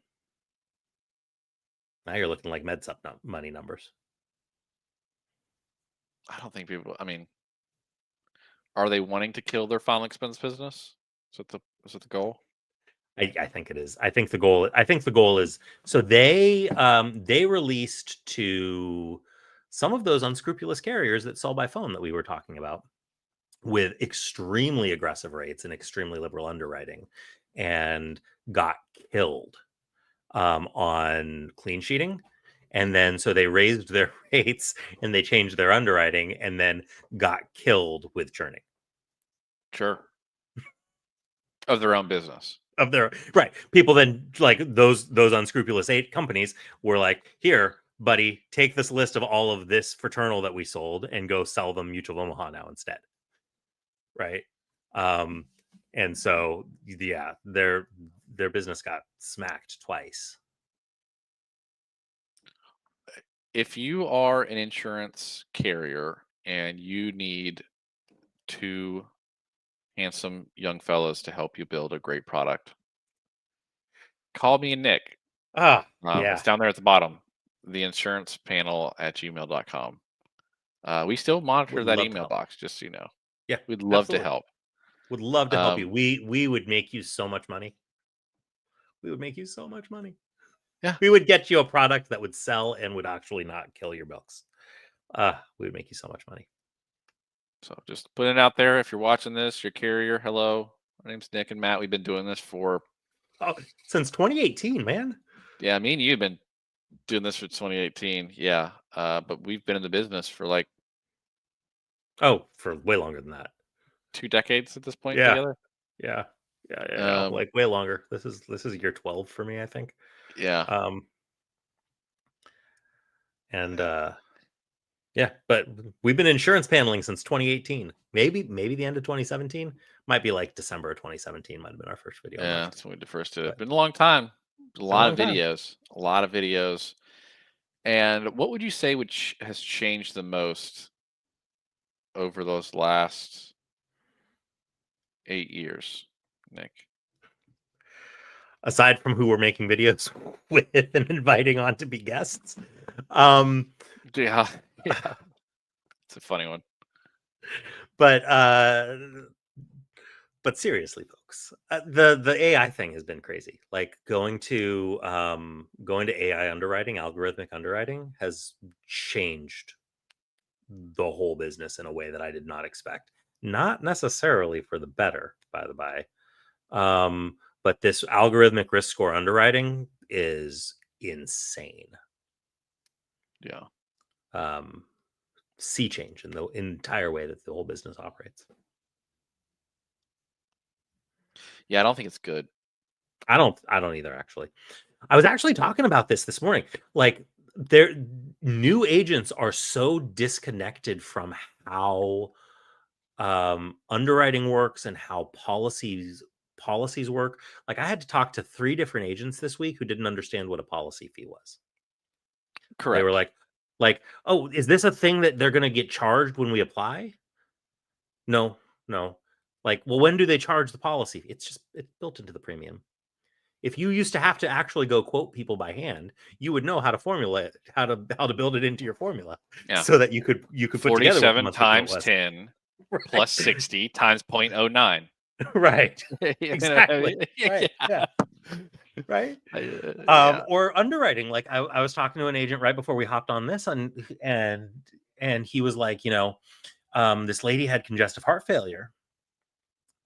Now you're looking like MedSup money numbers. I don't think people. I mean, are they wanting to kill their final expense business? Is it the goal? I think it is. I think the goal is, so they released to some of those unscrupulous carriers that sell by phone that we were talking about, with extremely aggressive rates and extremely liberal underwriting, and got killed on clean sheeting. And then so they raised their rates and they changed their underwriting, and then got killed with churning Sure. Of their own business. of their right. People then, like those unscrupulous companies were like, here, buddy, take this list of all of this fraternal that we sold and go sell them Mutual of Omaha now instead. Right. And so yeah, their business got smacked twice. If you are an insurance carrier and you need 2 handsome young fellows to help you build a great product, call me and Nick. Yeah. It's down there at the bottom, the insurance panel at gmail.com. We still monitor Would that love to email help. box, just so you know. Yeah, We'd love absolutely. to help. Would love to help you. We would make you so much money. We would make you so much money. Yeah. We would get you a product that would sell and would actually not kill your books. We would make you so much money. So just put it out there. If you're watching this, your carrier, hello. My name's Nick and Matt. We've been doing this since 2018, man. Yeah, me and you've been doing this for 2018. Yeah. But we've been in the business for for way longer than that. 2 decades at this point Yeah. together. Yeah. Like way longer. This is year 12 for me, I think. Yeah. Yeah, but we've been insurance paneling since 2018. Maybe the end of 2017. Might be like December of 2017 might have been our first video. Yeah, that's when we first did it. Been a long time. A lot of videos. And what would you say has changed the most over those last 8 years, Nick? Aside from who we're making videos with and inviting on to be guests. Yeah. It's a funny one. But seriously, folks, the AI thing has been crazy. Like going to AI underwriting, algorithmic underwriting, has changed the whole business in a way that I did not expect. Not necessarily for the better, by the by. But this algorithmic risk score underwriting is insane. Yeah. Sea change in the entire way that the whole business operates. Yeah, I don't think it's good. I don't either, actually. I was actually talking about this morning. Like, new agents are so disconnected from how underwriting works and how policies work. Like, I had to talk to 3 different agents this week who didn't understand what a policy fee was. Correct. They were like, oh, is this a thing that they're going to get charged when we apply? No. Like, well, when do they charge the policy? It's built into the premium. If you used to have to actually go quote people by hand, you would know how to formulate how to build it into your formula, so that you could put together 47 times 10 plus 60 times 0.09. Right. Exactly. Right. Yeah. Right. Or underwriting. Like I was talking to an agent right before we hopped on this, and he was like, this lady had congestive heart failure.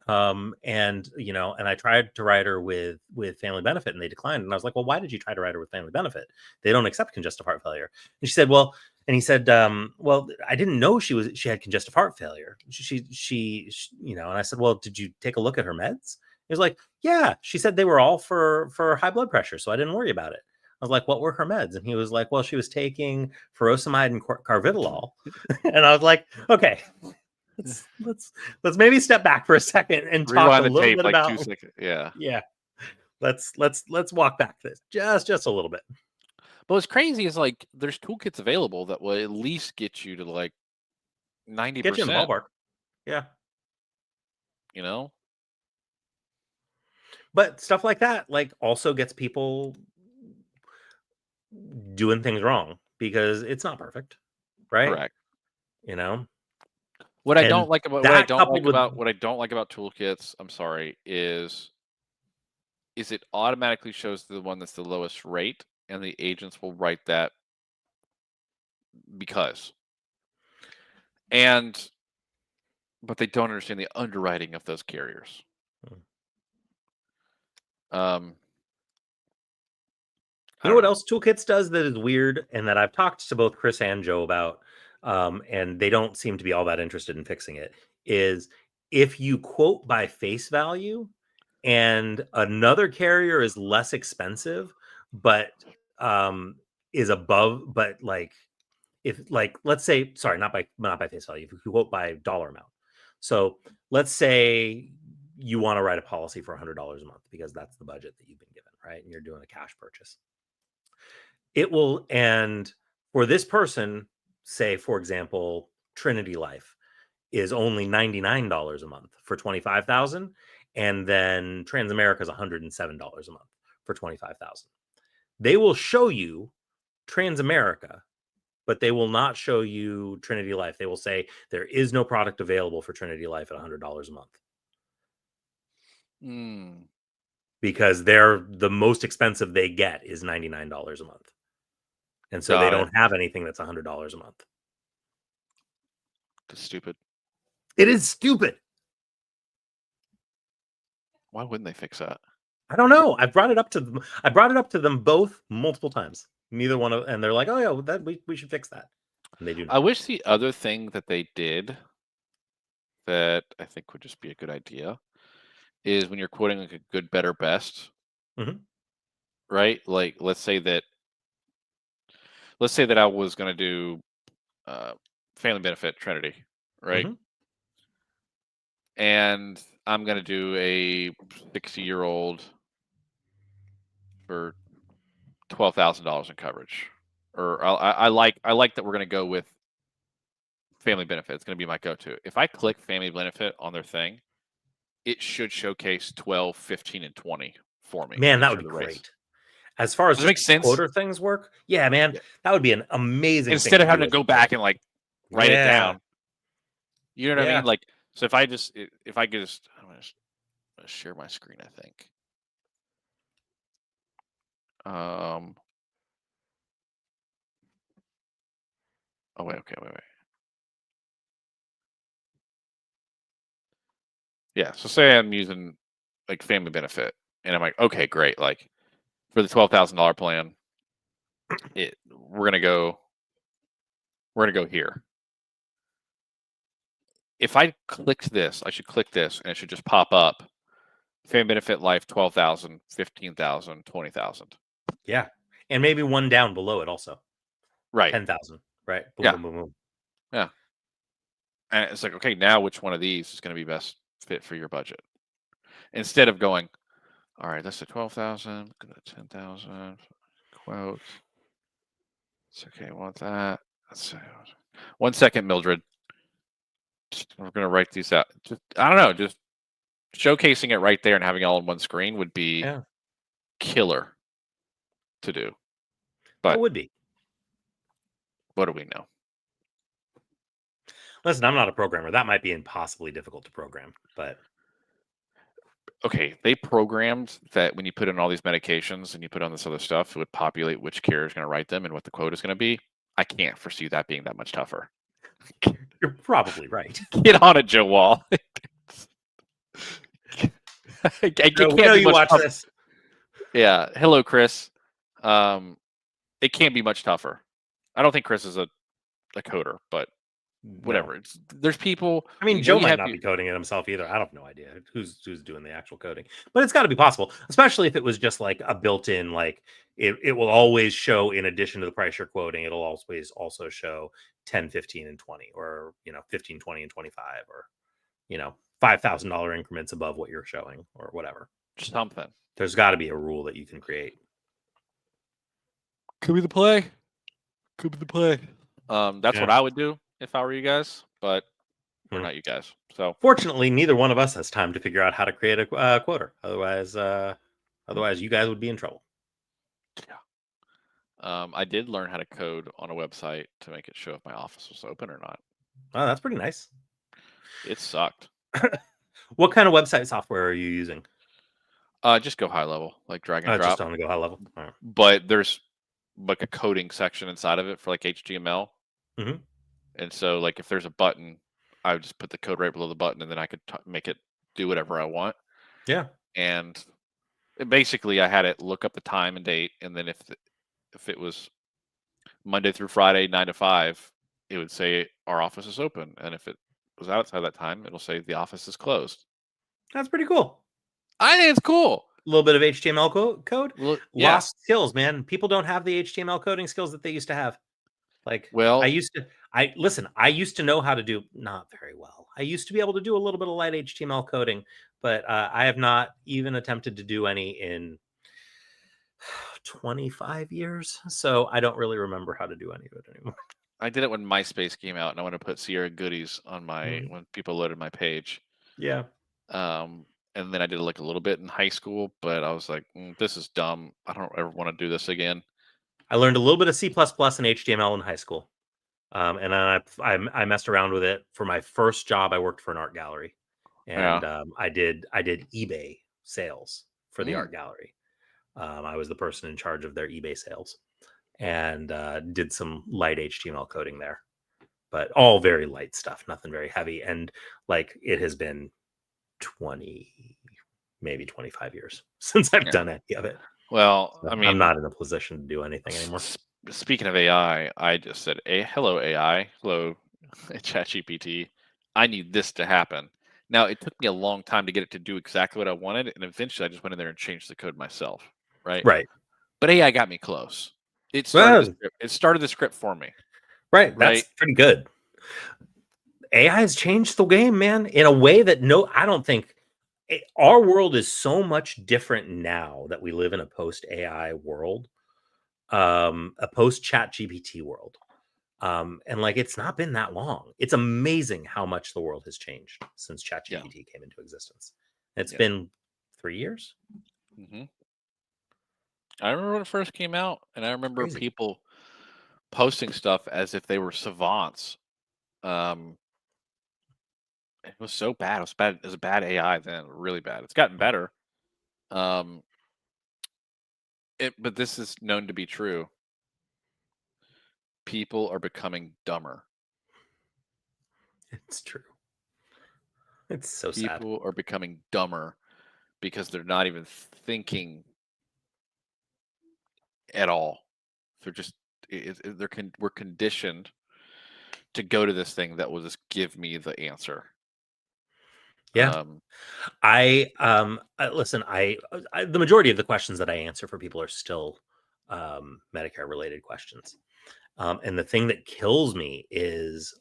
And I tried to write her with family benefit, and they declined. And I was like, well, why did you try to write her with family benefit? They don't accept congestive heart failure. And she said, well, and he said, well, I didn't know she had congestive heart failure. She and I said, well, did you take a look at her meds? He was like, yeah, she said they were all for high blood pressure, so I didn't worry about it. I was like, what were her meds? And he was like, well, she was taking furosemide and carvedilol. And I was like, okay, let's maybe step back for a second and talk Rewind a the little tape bit like about 2 seconds. Yeah. yeah. Let's walk back this just a little bit. But what's crazy is like there's toolkits available that will at least get you to like Get you in the 90%, ballpark. Yeah. you know? But stuff like that like also gets people doing things wrong because it's not perfect, right? Correct. You know? What I And don't like about that coupled with what I don't like about toolkits, I'm sorry, is it automatically shows the one that's the lowest rate and the agents will write that because. And but they don't understand the underwriting of those carriers. Hmm. Um You know what else Toolkits does that is weird and that I've talked to both Chris and Joe about, and they don't seem to be all that interested in fixing it, is if you quote by face value and another carrier is less expensive, but is above, but like if like let's say, sorry, not by face value, if you quote by dollar amount. So let's say you want to write a policy for $100 a month because that's the budget that you've been given, right? And you're doing a cash purchase. It will, and for this person, say, for example, Trinity Life is only $99 a month for 25,000, and then Transamerica is $107 a month for 25,000. They will show you Transamerica, but they will not show you Trinity Life. They will say there is no product available for Trinity Life at $100 a month because they're the most expensive they get is $99 a month. And so they don't have anything that's $100 a month. That's stupid. It is stupid. Why wouldn't they fix that? I don't know. I brought it up to them. I brought it up to them both multiple times. Neither one of, and they're like, "Oh yeah, that we should fix that." And they do not. I wish the other thing that they did that I think would just be a good idea is when you're quoting like a good, better, best, right? Like let's say that I was going to do family benefit Trinity, right? And I'm going to do a 60-year-old for $12,000 in coverage, or I like that we're going to go with family benefit. It's going to be my go-to. If I click family benefit on their thing, it should showcase 12, 15, and 20 for me. Man, that would be great. As far as quoter things work, yeah, man, that would be an amazing. Instead of having to go back and like write it down, you know what I mean? Like, so if I could just, I'm gonna share my screen. I think. Oh wait, okay, wait. Yeah, so say I'm using like family benefit, and I'm like, okay, great. Like for the $12,000 plan, we're gonna go here. If I clicked this, I should click this, and it should just pop up. Family benefit life 12,000, 15,000, 20,000. Yeah, and maybe one down below it also. Right. 10,000. Right. Boom, yeah. Boom, boom, boom. Yeah. And it's like, okay, now which one of these is going to be best fit for your budget? Instead of going, all right, that's the 12,000, 10,000 quote. It's okay. I want that. Let's see. 1 second, Mildred. We're going to write these out. Just, I don't know. Just showcasing it right there and having it all on one screen would be killer to do. But it would be. What do we know? Listen, I'm not a programmer. That might be impossibly difficult to program, but okay, they programmed that when you put in all these medications and you put on this other stuff, it would populate which carrier is going to write them and what the quote is going to be. I can't foresee that being that much tougher. You're probably right. Get on it, Joe Wall. I know you watch this. Yeah. Hello, Chris. It can't be much tougher. I don't think Chris is a coder, but whatever. No. There's people. I mean, Joe might not be coding it himself either. I have no idea who's doing the actual coding, but it's got to be possible, especially if it was just like a built-in, like it will always show, in addition to the price you're quoting, it'll always also show 10, 15, and 20, or 15, 20, and 25, or $5,000 increments above what you're showing, or whatever. Something. There's got to be a rule that you can create. Could be the play. Could be the play. That's what Yeah. I would do if I were you guys, but we're not you guys. So Fortunately, neither one of us has time to figure out how to create a quoter. Otherwise, you guys would be in trouble. yeah. I did learn how to code on a website to make it show if my office was open or not. Oh, that's pretty nice. It sucked. What kind of website software are you using? Just go high level, like drag and drop. Just on the go high level. All right. But there's like a coding section inside of it for like HTML. Mhm. And so like if there's a button, I would just put the code right below the button, and then I could make it do whatever I want. Yeah. And basically I had it look up the time and date, and then if it was Monday through Friday 9 to 5, it would say our office is open, and if it was outside that time, it'll say the office is closed. That's pretty cool. I think it's cool. A little bit of HTML code. Well, yeah. Lost skills, man. People don't have the HTML coding skills that they used to have. Like, Well, I used to know how to do, not very well. I used to be able to do a little bit of light HTML coding, but I have not even attempted to do any in 25 years. So I don't really remember how to do any of it anymore. I did it when MySpace came out, and I wanted to put Sierra goodies on my when people loaded my page. Yeah. And then I did like a little bit in high school, but I was like, this is dumb. I don't ever want to do this again. I learned a little bit of C++ and HTML in high school. And then I messed around with it for my first job. I worked for an art gallery, and I did eBay sales for the art gallery. I was the person in charge of their eBay sales, and did some light HTML coding there, but all very light stuff, nothing very heavy. And like, it has been 20, maybe 25 years since I've done any of it. Well, So I mean, I'm not in a position to do anything anymore. Speaking of AI, I just said, hello, AI. Hello, ChatGPT. I need this to happen. Now, it took me a long time to get it to do exactly what I wanted, and eventually I just went in there and changed the code myself. Right. But AI got me close. It started the script for me. Right. That's pretty good. AI has changed the game, man, in a way that I don't think our world is so much different now that we live in a post AI world, a post ChatGPT world. And like, it's not been that long. It's amazing how much the world has changed since ChatGPT came into existence. It's been 3 years. Mm-hmm. I remember when it first came out, and I remember people posting stuff as if they were savants. It was so bad. It was bad. It was a bad AI then, really bad. It's gotten better. But this is known to be true. People are becoming dumber. It's true. It's so sad. People are becoming dumber because they're not even thinking at all. They're just we're conditioned to go to this thing that will just give me the answer. Yeah. Listen, the majority of the questions that I answer for people are still Medicare related questions. And the thing that kills me is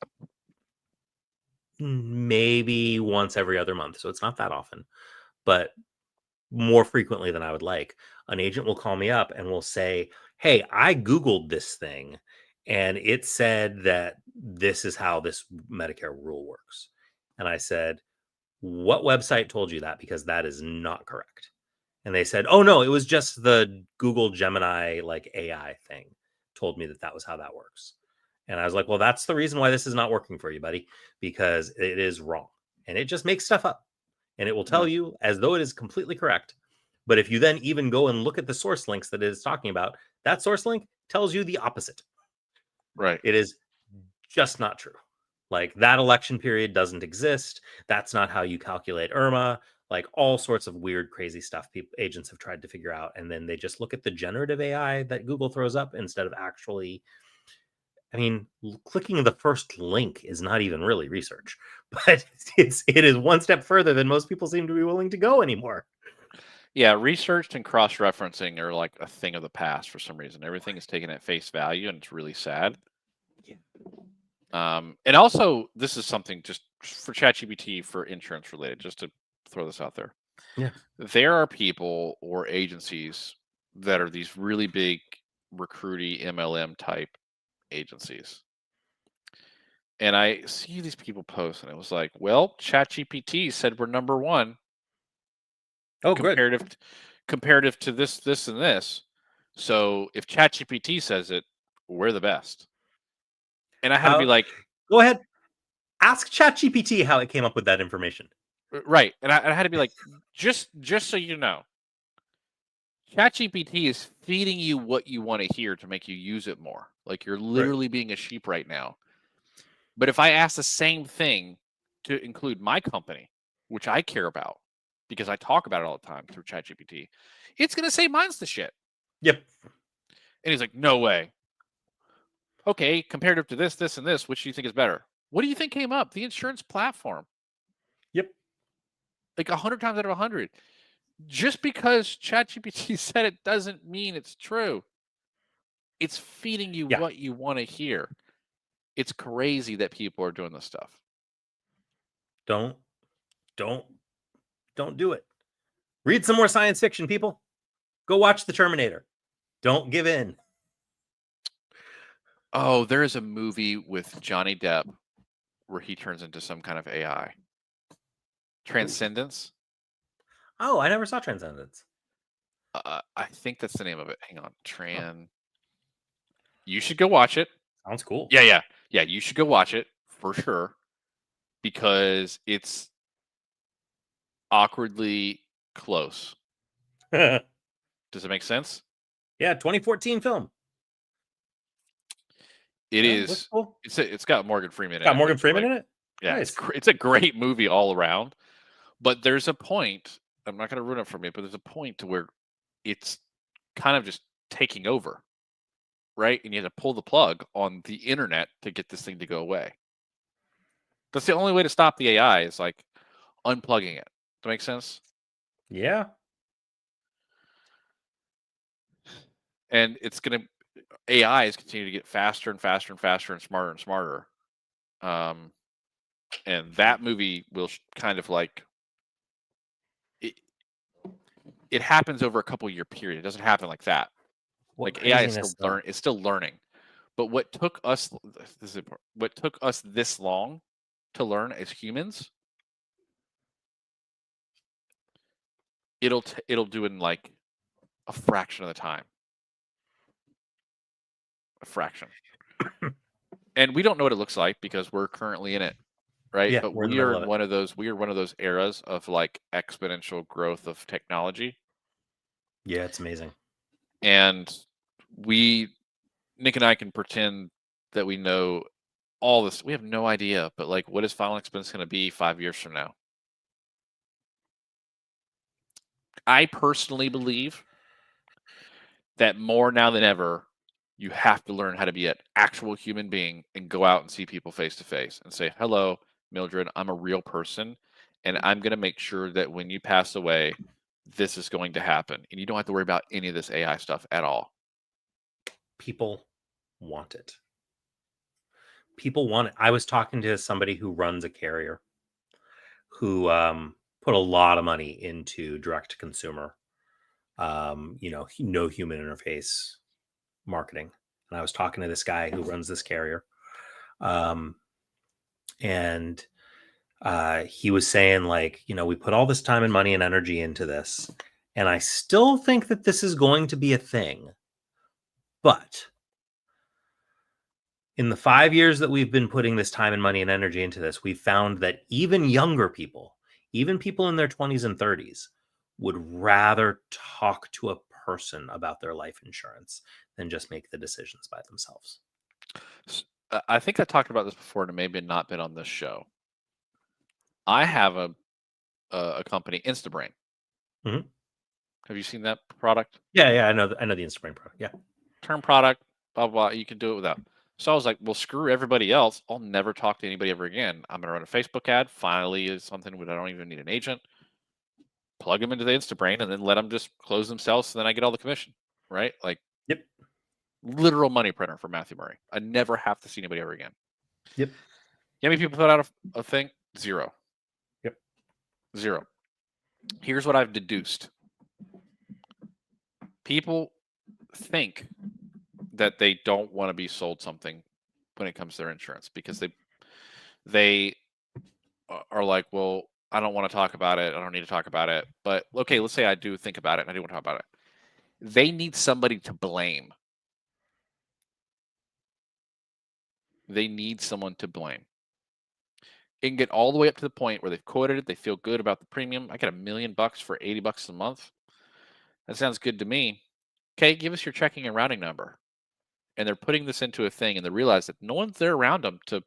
maybe once every other month. So it's not that often, but more frequently than I would like, an agent will call me up and will say, hey, I Googled this thing and it said that this is how this Medicare rule works. And I said, what website told you that? Because that is not correct. And they said, oh no, it was just the Google Gemini like AI thing told me that was how that works. And I was like, well, that's the reason why this is not working for you, buddy, because it is wrong. And it just makes stuff up. And it will tell you as though it is completely correct. But if you then even go and look at the source links that it is talking about, that source link tells you the opposite. Right. It is just not true. Like, that election period doesn't exist. That's not how you calculate IRMA. Like, all sorts of weird, crazy stuff agents have tried to figure out. And then they just look at the generative AI that Google throws up instead of actually I mean, clicking the first link is not even really research, but it is one step further than most people seem to be willing to go anymore. Yeah, research and cross-referencing are like a thing of the past for some reason. Everything is taken at face value, and it's really sad. Yeah. And also, this is something just for ChatGPT for insurance related, just to throw this out there. Yeah. There are people or agencies that are these really big recruity MLM type agencies. And I see these people post, and it was like, well, ChatGPT said we're number one Oh, good. comparative to this, and this. So if ChatGPT says it, we're the best. And I had to be like, Go ahead. Ask ChatGPT how it came up with that information. right. And I had to be like, just so you know, ChatGPT is feeding you what you want to hear to make you use it more. Like you're literally being a sheep right now. But if I ask the same thing to include my company, which I care about because I talk about it all the time through ChatGPT, it's going to say mine's the shit. Yep. And he's like, no way. Okay, comparative to this, and this, which do you think is better? What do you think came up? The insurance platform. Yep. Like 100 times out of 100. Just because ChatGPT said it doesn't mean it's true. It's feeding you what you want to hear. It's crazy that people are doing this stuff. Don't do it. Read some more science fiction, people. Go watch The Terminator. Don't give in. Oh, there is a movie with Johnny Depp where he turns into some kind of AI. Transcendence? Oh, I never saw Transcendence. I think that's the name of it. Hang on. You should go watch it. Sounds cool. Yeah. You should go watch it for sure because it's awkwardly close. Does it make sense? Yeah, 2014 film. It Yeah, is. looks cool. It's got Morgan Freeman in it. Got Morgan Freeman in it? Yeah, Nice. it's a great movie all around. But there's a point. I'm not going to ruin it for me, but there's a point to where it's kind of just taking over, right? And you have to pull the plug on the internet to get this thing to go away. That's the only way to stop the AI is like unplugging it. Does that make sense? Yeah. And AI is continuing to get faster and faster and faster and smarter and smarter. And that movie will kind of like it happens over a couple year period. It doesn't happen like that. Like AI is still learning. But what took us this long to learn as humans, it'll do in like a fraction of the time. A fraction. And we don't know what it looks like because we're currently in it, right? Yeah, but we are one of those eras of like exponential growth of technology. Yeah, it's amazing. And Nick and I can pretend that we know all this. We have no idea, but like, what is Final Expense going to be 5 years from now? I personally believe that more now than ever, you have to learn how to be an actual human being and go out and see people face to face and say, hello, Mildred, I'm a real person. And I'm going to make sure that when you pass away, this is going to happen. And you don't have to worry about any of this AI stuff at all. People want it. People want it. I was talking to somebody who runs a carrier who put a lot of money into direct to consumer, no human interface marketing. And I was talking to this guy who runs this carrier. And he was saying, like, we put all this time and money and energy into this, and I still think that this is going to be a thing. But in the 5 years that we've been putting this time and money and energy into this, we've found that even younger people, even people in their 20s and 30s, would rather talk to a person about their life insurance than just make the decisions by themselves. I think I talked about this before, and it may have not been on this show. I have a company, Instabrain. Mm-hmm. Have you seen that product? Yeah, I know the Instabrain product. Yeah, term product, blah blah. You can do it without. So I was like, well, screw everybody else. I'll never talk to anybody ever again. I'm going to run a Facebook ad. Finally, is something where I don't even need an agent. Plug them into the Instabrain and then let them just close themselves. So then I get all the commission, right? Like, Yep. literal money printer for Matthew Murray. I never have to see anybody ever again. Yep. How many people put out a thing? 0. Yep. 0. Here's what I've deduced. People think that they don't want to be sold something when it comes to their insurance because they are like, well, I don't want to talk about it. I don't need to talk about it. But okay, let's say I do think about it and I do want to talk about it. They need somebody to blame. They need someone to blame. It can get all the way up to the point where they've quoted it. They feel good about the premium. I got $1 million for $80 a month. That sounds good to me. Okay, give us your checking and routing number. And they're putting this into a thing, and they realize that no one's there around them to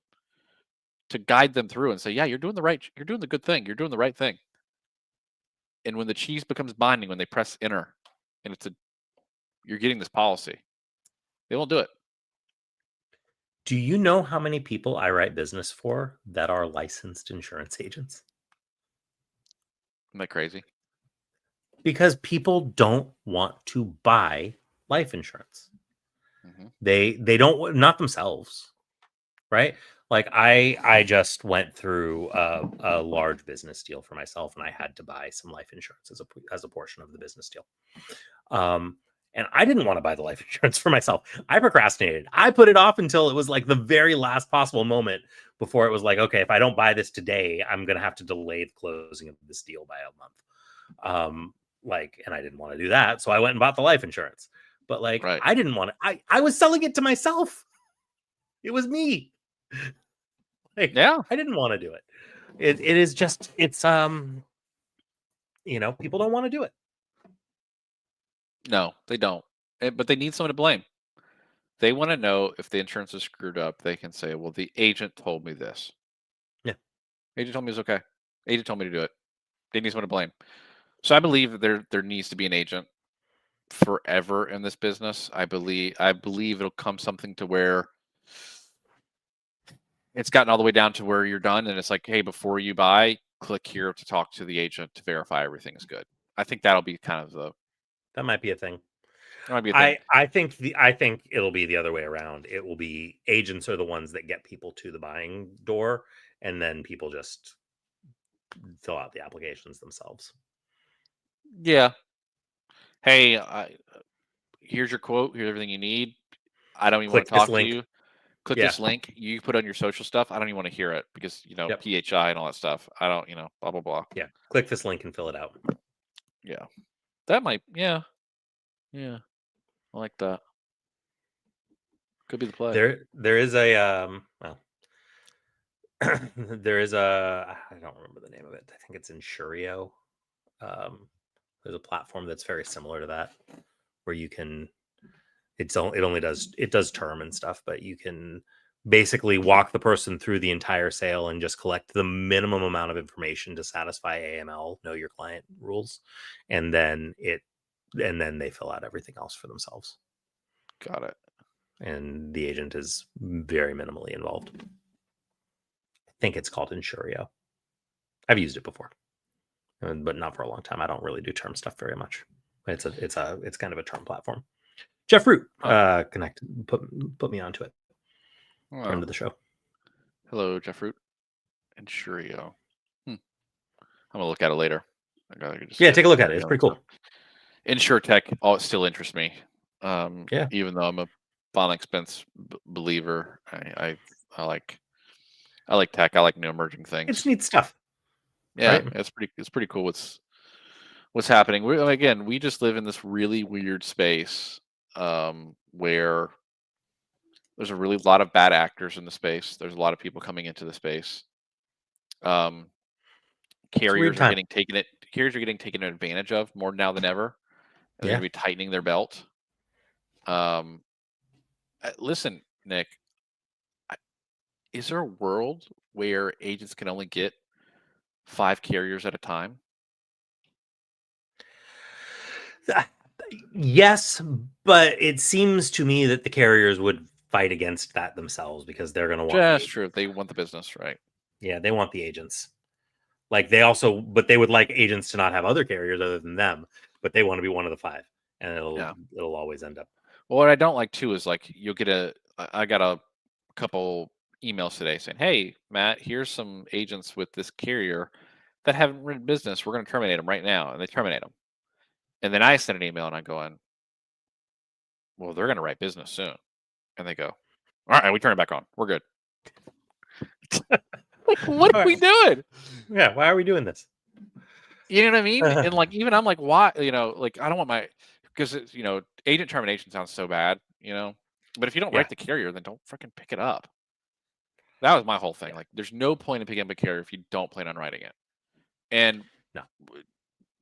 guide them through and say, yeah, you're doing the good thing. You're doing the right thing. And when the cheese becomes binding, when they press enter, and you're getting this policy, they won't do it. Do you know how many people I write business for that are licensed insurance agents? Isn't that crazy? Because people don't want to buy life insurance. Mm-hmm. They don't, not themselves, right? Like I just went through a large business deal for myself, and I had to buy some life insurance as a portion of the business deal. And I didn't want to buy the life insurance for myself. I procrastinated. I put it off until it was like the very last possible moment before it was like, okay, if I don't buy this today, I'm going to have to delay the closing of this deal by a month. And I didn't want to do that. So I went and bought the life insurance. But like, right. I didn't want to, I was selling it to myself. It was me. Like, yeah. I didn't want to do it. It is just, it's, people don't want to do it. No, they don't. But they need someone to blame. They want to know if the insurance is screwed up. They can say, well, the agent told me this. Yeah. Agent told me it's okay. Agent told me to do it. They need someone to blame. So I believe that there needs to be an agent forever in this business. I believe it'll come something to where it's gotten all the way down to where you're done. And it's like, hey, before you buy, click here to talk to the agent to verify everything is good. I think that'll be kind of that might be a thing. I think it'll be the other way around. It will be agents are the ones that get people to the buying door, and then people just fill out the applications themselves. Yeah. Hey, here's your quote. Here's everything you need. I don't even want to talk to you. Click this link. You put on your social stuff. I don't even want to hear it because, PHI and all that stuff. I don't, blah, blah, blah. Yeah. Click this link and fill it out. Yeah. That might, yeah. Yeah. I like that. Could be the play. There is a there is I don't remember the name of it. I think it's Insurio. There's a platform that's very similar to that, where you can it does term and stuff, but you can basically walk the person through the entire sale and just collect the minimum amount of information to satisfy AML, know your client rules, and then they fill out everything else for themselves. Got it. And the agent is very minimally involved. I think it's called Insurio. I've used it before, but not for a long time. I don't really do term stuff very much. It's kind of a term platform. Jeff Root put me onto it. Friend of the show. Hello, Jeff Root. Insurio. I'm gonna look at it later. Take a look at it. It's pretty cool. InsurTech still interests me. Even though I'm a Bond Expense believer, I like tech. I like new emerging things. It's neat stuff. Yeah, right? It's pretty cool. What's happening? We just live in this really weird space where there's a really lot of bad actors in the space. There's a lot of people coming into the space. Carriers are getting taken advantage of more now than ever. They're going to be tightening their belt. Listen, Nick, is there a world where agents can only get 5 carriers at a time? Yes, but it seems to me that the carriers would fight against that themselves because they're going to want. That's true. They want the business, right? Yeah, they want the agents. Like they also, but they would like agents to not have other carriers other than them, but they want to be one of the 5, and it'll always end up. Well, what I don't like too is like you'll get I got a couple emails today saying, "Hey, Matt, here's some agents with this carrier that haven't written business. We're going to terminate them right now," and they terminate them. And then I send an email and I'm going, "Well, they're going to write business soon," and they go, "All right, we turn it back on. We're good." Like, what are we doing? Yeah, why are we doing this? You know what I mean? And like, even I'm like, why? Like, I don't want because it's, agent termination sounds so bad, But if you don't write the carrier, then don't freaking pick it up. That was my whole thing. Yeah. Like, there's no point in picking up a carrier if you don't plan on writing it. And no,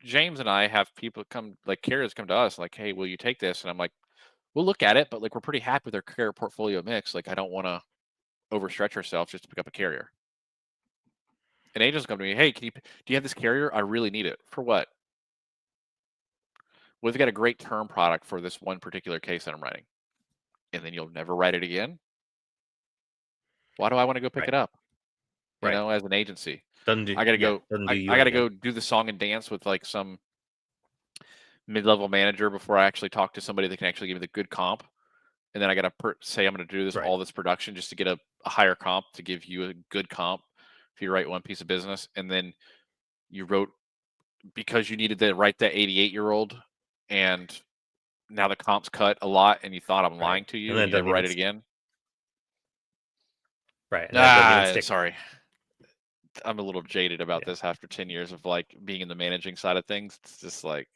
James and I have people carriers come to us like, "Hey, will you take this?" And I'm like, "We'll look at it, but like, we're pretty happy with our carrier portfolio mix. Like, I don't want to overstretch ourselves just to pick up a carrier." And agents come to me, "Hey, do you have this carrier? I really need it." For what? We've got a great term product for this one particular case that I'm writing. And then you'll never write it again? Why do I want to go pick it up? As an agency. I gotta go. I gotta go do the song and dance with like some mid-level manager before I actually talk to somebody that can actually give me the good comp. And then I gotta say I'm gonna do this all this production just to get a higher comp to give you a good comp if you write one piece of business. And then you wrote because you needed to write that 88-year-old, and now the comp's cut a lot, and you thought I'm lying to you, and you never write it again. Right. Sorry. I'm a little jaded about this after 10 years of like being in the managing side of things. It's just like,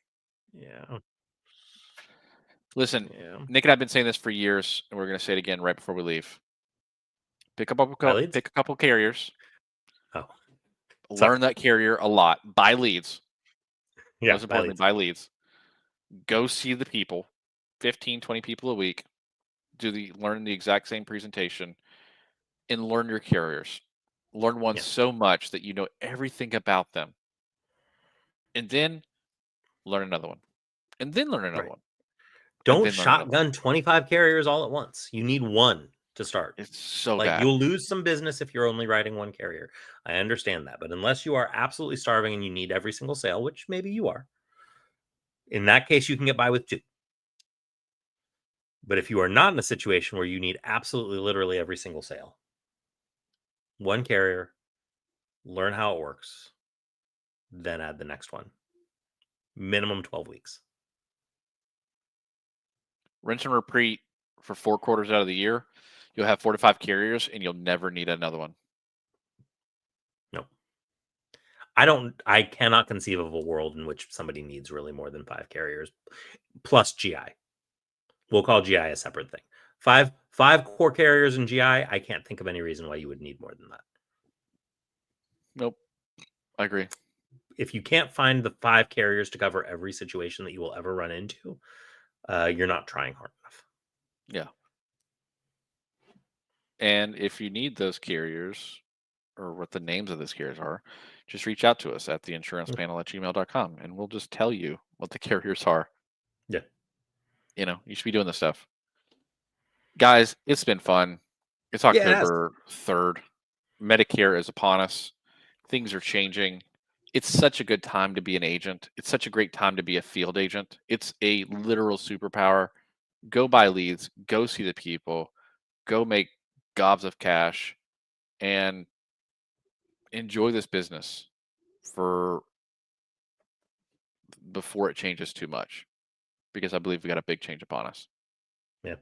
listen, Nick and I've been saying this for years, and we're going to say it again right before we leave. Pick a couple carriers. Learn that carrier a lot. Buy leads. Most importantly, buy leads. Go see the people, 15, 20 people a week. Learn the exact same presentation, and learn your carriers. Learn one so much that you know everything about them. And then learn another one. And then learn another one. Don't shotgun 25 carriers all at once. You need one to start. It's so like bad. You'll lose some business if you're only writing one carrier. I understand that. But unless you are absolutely starving and you need every single sale, which maybe you are, in that case, you can get by with 2. But if you are not in a situation where you need absolutely literally every single sale, one carrier, learn how it works, then add the next one. Minimum 12 weeks. Rinse and repeat for 4 quarters out of the year. You'll have 4 to 5 carriers, and you'll never need another one. No. I cannot conceive of a world in which somebody needs really more than 5 carriers plus GI. We'll call GI a separate thing. 5 core carriers in GI, I can't think of any reason why you would need more than that. Nope. I agree. If you can't find the 5 carriers to cover every situation that you will ever run into, you're not trying hard enough. Yeah. And if you need those carriers, or what the names of those carriers are, just reach out to us at theinsurancepanel@gmail.com, and we'll just tell you what the carriers are. Yeah. You should be doing this stuff. Guys, it's been fun. It's October 3rd. Medicare is upon us. Things are changing. It's such a good time to be an agent. It's such a great time to be a field agent. It's a literal superpower. Go buy leads. Go see the people. Go make gobs of cash and enjoy this business before it changes too much, because I believe we got a big change upon us. Yeah.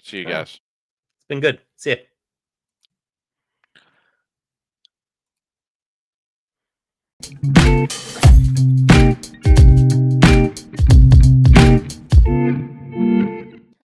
See you guys. It's been good. See ya.